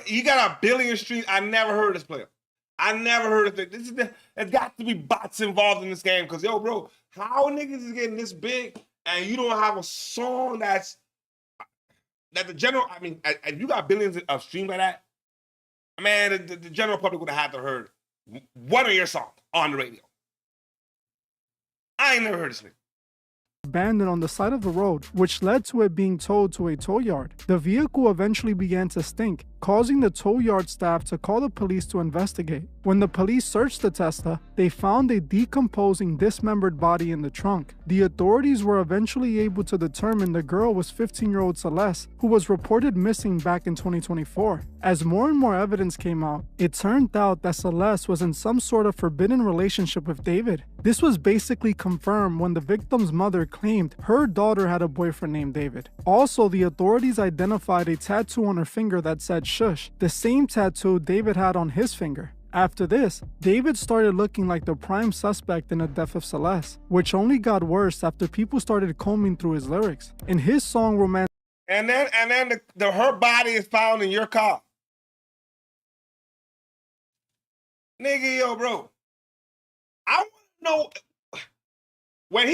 he got 1 billion streams. I never heard of this player. I never heard of it. There's got to be bots involved in this game. Cause yo, bro, how niggas is getting this big and you don't have a song that the general, I mean, if you got billions of streams like that, man, the general public would have had to heard one of your songs on the radio. I ain't never heard this nigga. Abandoned on the side of the road, which led to it being towed to a tow yard. The vehicle eventually began to stink, causing the tow yard staff to call the police to investigate. When the police searched the Tesla, they found a decomposing, dismembered body in the trunk. The authorities were eventually able to determine the girl was 15-year-old Celeste, who was reported missing back in 2024. As more and more evidence came out, it turned out that Celeste was in some sort of forbidden relationship with David. This was basically confirmed when the victim's mother claimed her daughter had a boyfriend named David. Also, the authorities identified a tattoo on her finger that said shush, the same tattoo David had on his finger. After this, David started looking like the prime suspect in the death of Celeste, which only got worse after people started combing through his lyrics. In his song Romantic, and then her body is found in your car. Nigga, yo, bro. I want to know when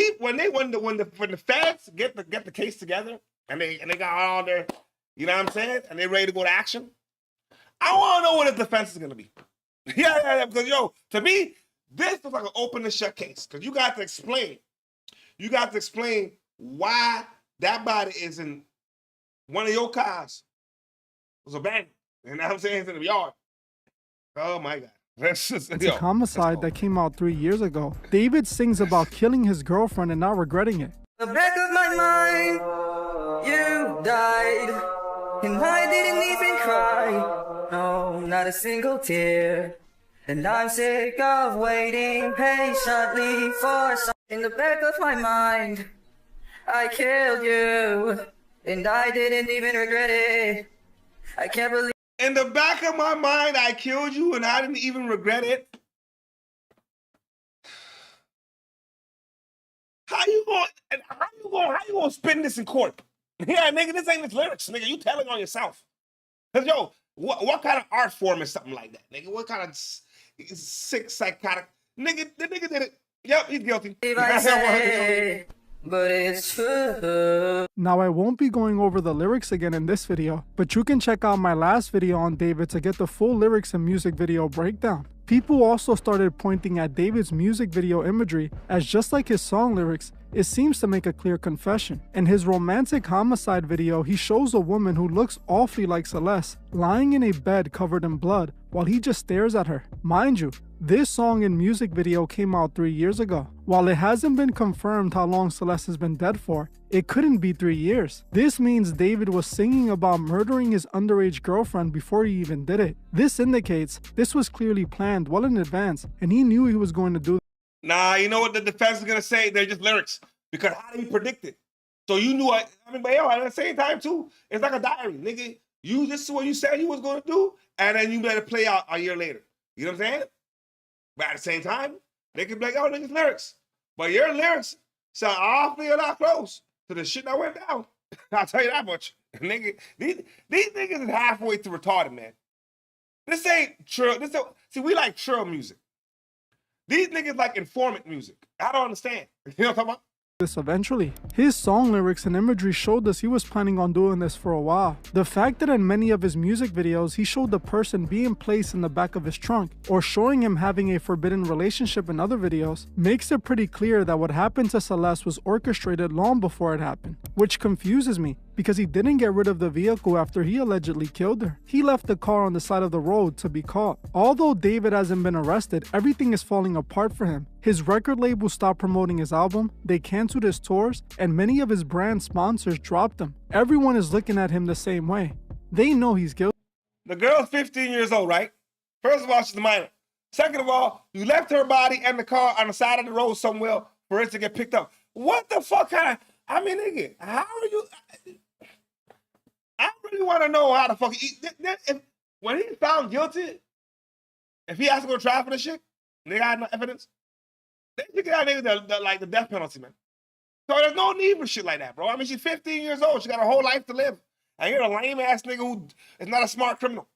the feds get the case together and they got all their, you know what I'm saying, and they ready to go to action. I want to know what the defense is gonna be. Yeah, because yo, to me, this is like an open and shut case. Because you got to explain why that body is in one of your cars. It was abandoned. You know what I'm saying? It's in the yard. Oh my God. homicide that came out 3 years ago. David sings about killing his girlfriend and not regretting it. The back of my mind, you died, and I didn't even cry, no, not a single tear. And I'm sick of waiting patiently for some. In the back of my mind, I killed you, and I didn't even regret it. I can't believe. In the back of my mind, I killed you and I didn't even regret it. How you gonna spin this in court? Yeah, nigga, this ain't his lyrics, nigga. You telling on yourself. Cause yo, what kind of art form is something like that, nigga? What kind of sick psychotic nigga? The nigga did it. Yep, he's guilty. But it's true. Now, I won't be going over the lyrics again in this video, but you can check out my last video on David to get the full lyrics and music video breakdown. People also started pointing at David's music video imagery as, just like his song lyrics, it seems to make a clear confession. In his romantic homicide video, he shows a woman who looks awfully like Celeste lying in a bed covered in blood while he just stares at her. Mind you, this song and music video came out 3 years ago. While it hasn't been confirmed how long Celeste has been dead for, it couldn't be 3 years. This means David was singing about murdering his underage girlfriend before he even did it. This indicates this was clearly planned well in advance, and he knew he was going to do it. Nah, you know what the defense is gonna say? They're just lyrics. Because how did he predict it? So you knew but yo, at the same time too, it's like a diary, nigga. This is what you said you was gonna do, and then you let it play out a year later. You know what I'm saying? But at the same time, they could be like, oh, niggas lyrics. But your lyrics sound awfully a lot close to the shit that went down. I'll tell you that much. Nigga, these niggas is halfway to retarded, man. This ain't true. See, we like trill music. These niggas like informant music. I don't understand. You know what I'm talking about? This eventually. His song lyrics and imagery showed us he was planning on doing this for a while. The fact that in many of his music videos he showed the person being placed in the back of his trunk or showing him having a forbidden relationship in other videos makes it pretty clear that what happened to Celeste was orchestrated long before it happened, which confuses me because he didn't get rid of the vehicle after he allegedly killed her. He left the car on the side of the road to be caught. Although David hasn't been arrested, everything is falling apart for him. His record label stopped promoting his album, they canceled his tours, and many of his brand sponsors dropped him. Everyone is looking at him the same way. They know he's guilty. The girl's 15 years old, right? First of all, she's a minor. Second of all, you left her body and the car on the side of the road somewhere for it to get picked up. What the fuck kind of, I mean, nigga, how are you? I really want to know how the fuck when he's found guilty, if he has to go to trial for this shit, they got no evidence, they should get that nigga like the death penalty, man. So there's no need for shit like that, bro. I mean, she's 15 years old. She got a whole life to live. And you're a lame ass nigga who is not a smart criminal.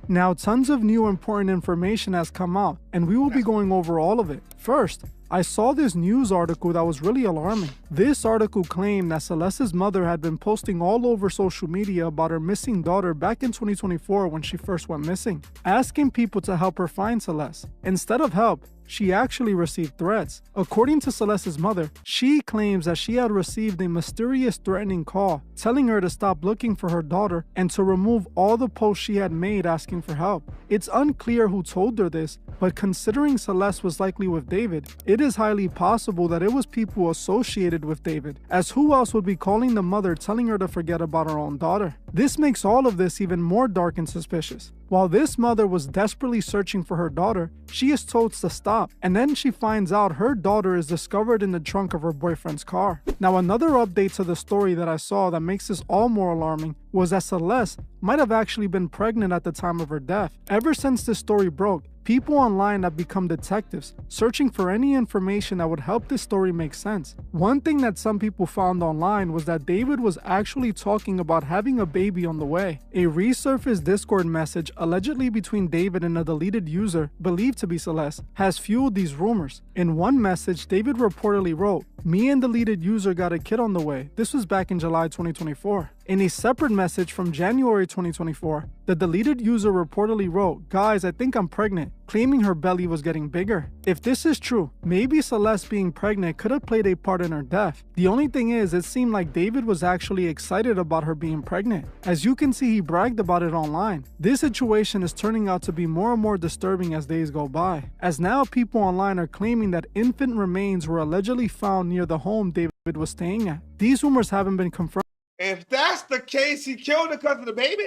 Now, tons of new important information has come out, and we will be going over all of it. First, I saw this news article that was really alarming. This article claimed that Celeste's mother had been posting all over social media about her missing daughter back in 2024 when she first went missing, asking people to help her find Celeste. Instead of help, she actually received threats. According to Celeste's mother, she claims that she had received a mysterious threatening call telling her to stop looking for her daughter and to remove all the posts she had made asking for help. It's unclear who told her this, but considering Celeste was likely with David, it is highly possible that it was people associated with David, as who else would be calling the mother telling her to forget about her own daughter? This makes all of this even more dark and suspicious. While this mother was desperately searching for her daughter, she is told to stop, and then she finds out her daughter is discovered in the trunk of her boyfriend's car. Now, another update to the story that I saw that makes this all more alarming was that Celeste might have actually been pregnant at the time of her death. Ever since this story broke, people online have become detectives, searching for any information that would help this story make sense. One thing that some people found online was that David was actually talking about having a baby on the way. A resurfaced Discord message allegedly between David and a deleted user, believed to be Celeste, has fueled these rumors. In one message, David reportedly wrote, "Me and deleted user got a kid on the way." This was back in July 2024. In a separate message from January 2024, the deleted user reportedly wrote, "Guys, I think I'm pregnant," claiming her belly was getting bigger. If this is true, maybe Celeste being pregnant could have played a part in her death. The only thing is, it seemed like David was actually excited about her being pregnant. As you can see, he bragged about it online. This situation is turning out to be more and more disturbing as days go by, as now people online are claiming that infant remains were allegedly found near the home David was staying at. These rumors haven't been confirmed. If that's the case, he killed her because of the baby?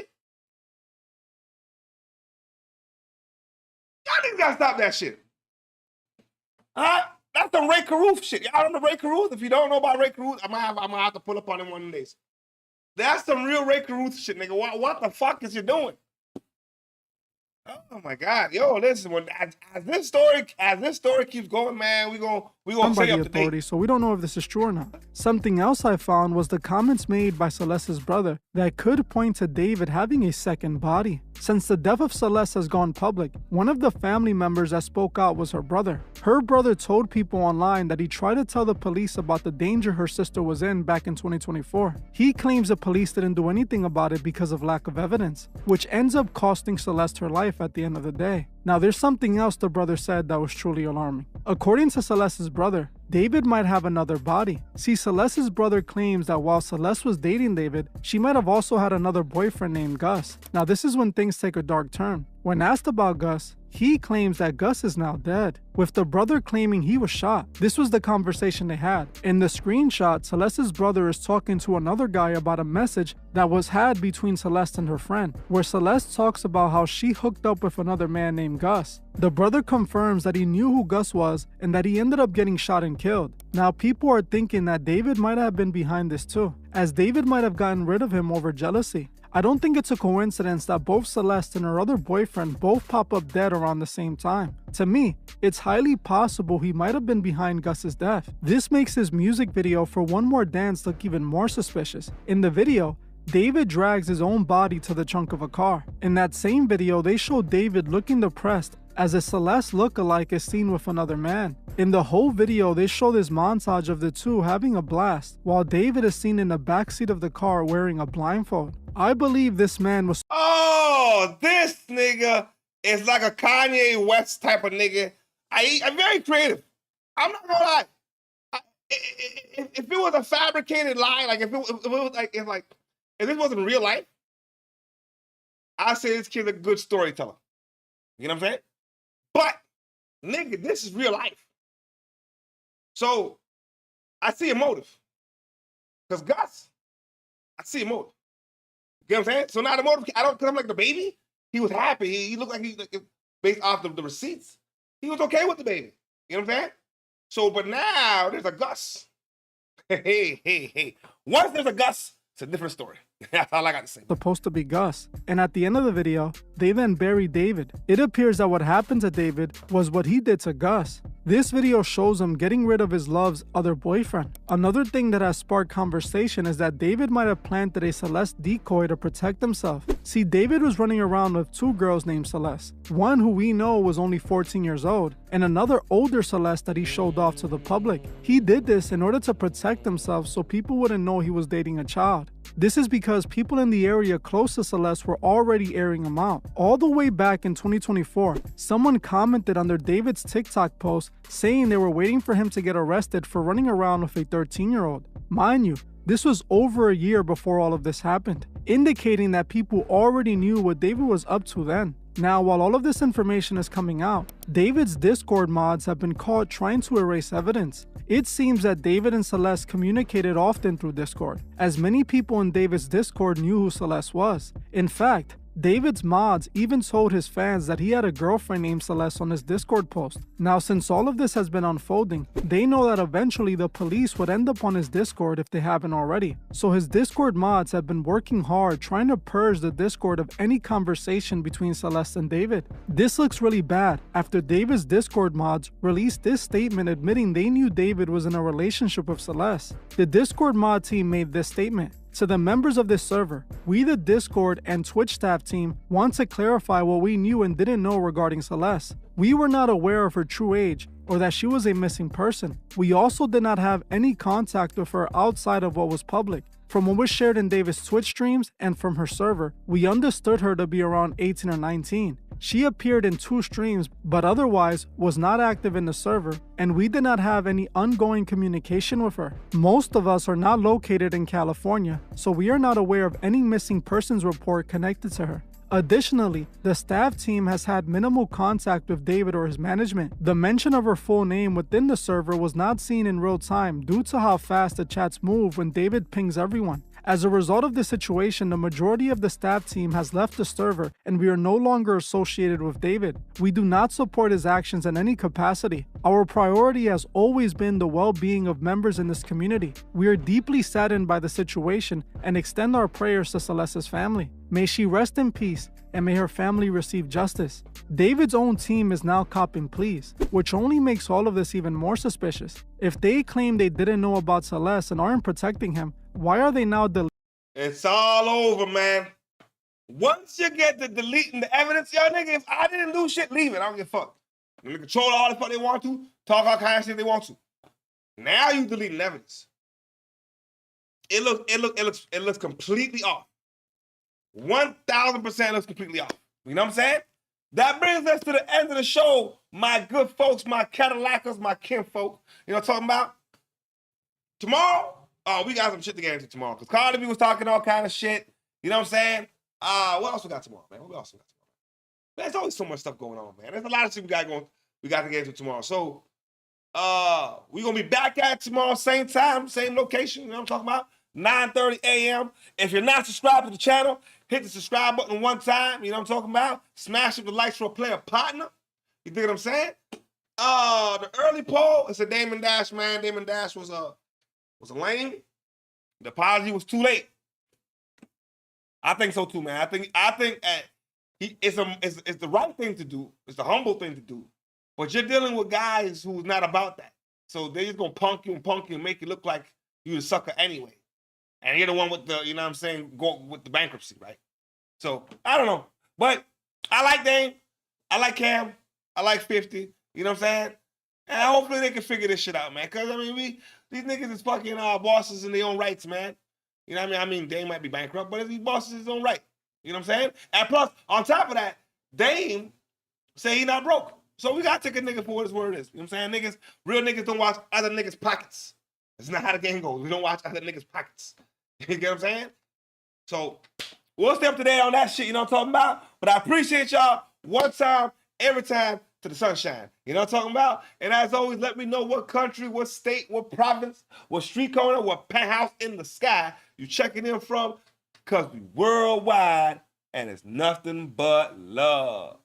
Y'all niggas gotta stop that shit. That's the Ray Caruth shit. Y'all remember Ray Caruth? If you don't know about Ray Caruth, I'm gonna have to pull up on him one of these days. That's some real Ray Caruth shit, nigga. What the fuck is you doing? Oh my God, yo, listen. When as this story keeps going, man, we gonna by stay the up to date. authorities, so we don't know if this is true or not. Something else I found was the comments made by Celeste's brother that could point to David having a second body. Since the death of Celeste has gone public, one of the family members that spoke out was her brother. Her brother told people online that he tried to tell the police about the danger her sister was in back in 2024. He claims the police didn't do anything about it because of lack of evidence, which ends up costing Celeste her life at the end of the day. Now, there's something else the brother said that was truly alarming. According to Celeste's brother, David might have another body. See, Celeste's brother claims that while Celeste was dating David, she might have also had another boyfriend named Gus. Now, this is when things take a dark turn. When asked about Gus, he claims that Gus is now dead, with the brother claiming he was shot. This was the conversation they had. In the screenshot, Celeste's brother is talking to another guy about a message that was had between Celeste and her friend, where Celeste talks about how she hooked up with another man named Gus. The brother confirms that he knew who Gus was and that he ended up getting shot and killed. Now, people are thinking that David might have been behind this too, as David might have gotten rid of him over jealousy. I don't think it's a coincidence that both Celeste and her other boyfriend both pop up dead around the same time. To me, it's highly possible he might have been behind Gus's death. This makes his music video for One More Dance look even more suspicious. In the video, David drags his own body to the trunk of a car. In that same video, they show David looking depressed as a Celeste lookalike is seen with another man. In the whole video, they show this montage of the two having a blast, while David is seen in the backseat of the car wearing a blindfold. I believe this man was— Oh, this nigga is like a Kanye West type of nigga. I'm very creative. I'm not gonna lie. If it was a fabricated lie, like if this wasn't real life, I'd say this kid's a good storyteller. You know what I'm saying? But, nigga, this is real life. So, I see a motive. Because Gus, I see a motive. You know what I'm saying? So now the motive, because I'm like the baby, he was happy. He looked like based off the receipts, he was okay with the baby. You know what I'm saying? So, but now there's a Gus. Hey. Once there's a Gus, it's a different story. That's all I got to say. supposed to be Gus. And at the end of the video, they then bury David. It appears that what happened to David was what he did to Gus. This video shows him getting rid of his love's other boyfriend. Another thing that has sparked conversation is that David might have planted a Celeste decoy to protect himself. See, David was running around with two girls named Celeste. One who we know was only 14 years old, and another older Celeste that he showed off to the public. He did this in order to protect himself so people wouldn't know he was dating a child. This is because people in the area close to Celeste were already airing him out. All the way back in 2024, someone commented under David's TikTok post saying they were waiting for him to get arrested for running around with a 13-year-old. Mind you, this was over a year before all of this happened, indicating that people already knew what David was up to then. Now, while all of this information is coming out, David's Discord mods have been caught trying to erase evidence. It seems that David and Celeste communicated often through Discord, as many people in David's Discord knew who Celeste was. In fact, David's mods even told his fans that he had a girlfriend named Celeste on his Discord post. Now, since all of this has been unfolding, they know that eventually the police would end up on his Discord if they haven't already. So his Discord mods have been working hard trying to purge the Discord of any conversation between Celeste and David. This looks really bad after David's Discord mods released this statement admitting they knew David was in a relationship with Celeste. The Discord mod team made this statement: "To the members of this server, we the Discord and Twitch staff team want to clarify what we knew and didn't know regarding Celeste. We were not aware of her true age or that she was a missing person. We also did not have any contact with her outside of what was public. From what was shared in David's Twitch streams and from her server, we understood her to be around 18 or 19. She appeared in 2 streams, but otherwise was not active in the server, and we did not have any ongoing communication with her. Most of us are not located in California, so we are not aware of any missing persons report connected to her. Additionally, the staff team has had minimal contact with David or his management. The mention of her full name within the server was not seen in real time due to how fast the chats move when David pings everyone. As a result of this situation, the majority of the staff team has left the server and we are no longer associated with David. We do not support his actions in any capacity. Our priority has always been the well-being of members in this community. We are deeply saddened by the situation and extend our prayers to Celeste's family. May she rest in peace and may her family receive justice. David's own team is now copping pleas, which only makes all of this even more suspicious. If they claim they didn't know about Celeste and aren't protecting him, why are they now It's all over, man. Once you get to deleting the evidence, yo, nigga, if I didn't do shit, leave it. I don't give a fuck. They can control all the fuck they want to, talk all kind of shit they want to. Now you deleting evidence. It looks completely off. 1,000% looks completely off. You know what I'm saying? That brings us to the end of the show, my good folks, my Cadillacers, my kinfolk. You know what I'm talking about? Tomorrow, we got some shit to get into tomorrow. Because Cardi B was talking all kind of shit. You know what I'm saying? What else we got tomorrow, man? What else we got tomorrow? There's always so much stuff going on, man. There's a lot of shit we got to get into tomorrow. So, we're going to be back at tomorrow, same time, same location. You know what I'm talking about? 9:30 a.m. If you're not subscribed to the channel, hit the subscribe button one time. You know what I'm talking about? Smash up the likes for a player partner. You dig what I'm saying? The early poll, it's a Damon Dash, man. Damon Dash was a lame. The apology was too late. I think so too, man. I think it's the right thing to do. It's the humble thing to do. But you're dealing with guys who's not about that. So they're just gonna punk you and make you look like you the sucker anyway. And you're the one with the, you know what I'm saying, go with the bankruptcy, right? So I don't know. But I like Dame. I like Cam. I like 50. You know what I'm saying? And hopefully they can figure this shit out, man. Because, I mean, these niggas is fucking bosses in their own rights, man. You know what I mean? Dame might be bankrupt, but these bosses in his own right. You know what I'm saying? And plus, on top of that, Dame say he not broke. So we got to take a nigga for what his word is. You know what I'm saying? Niggas, real niggas don't watch other niggas' pockets. That's not how the game goes. We don't watch other niggas' pockets. You get what I'm saying? So we'll stay up to date on that shit, you know what I'm talking about? But I appreciate y'all one time, every time to the sunshine. You know what I'm talking about? And as always, let me know what country, what state, what province, what street corner, what penthouse in the sky you checking in from, because we worldwide and it's nothing but love.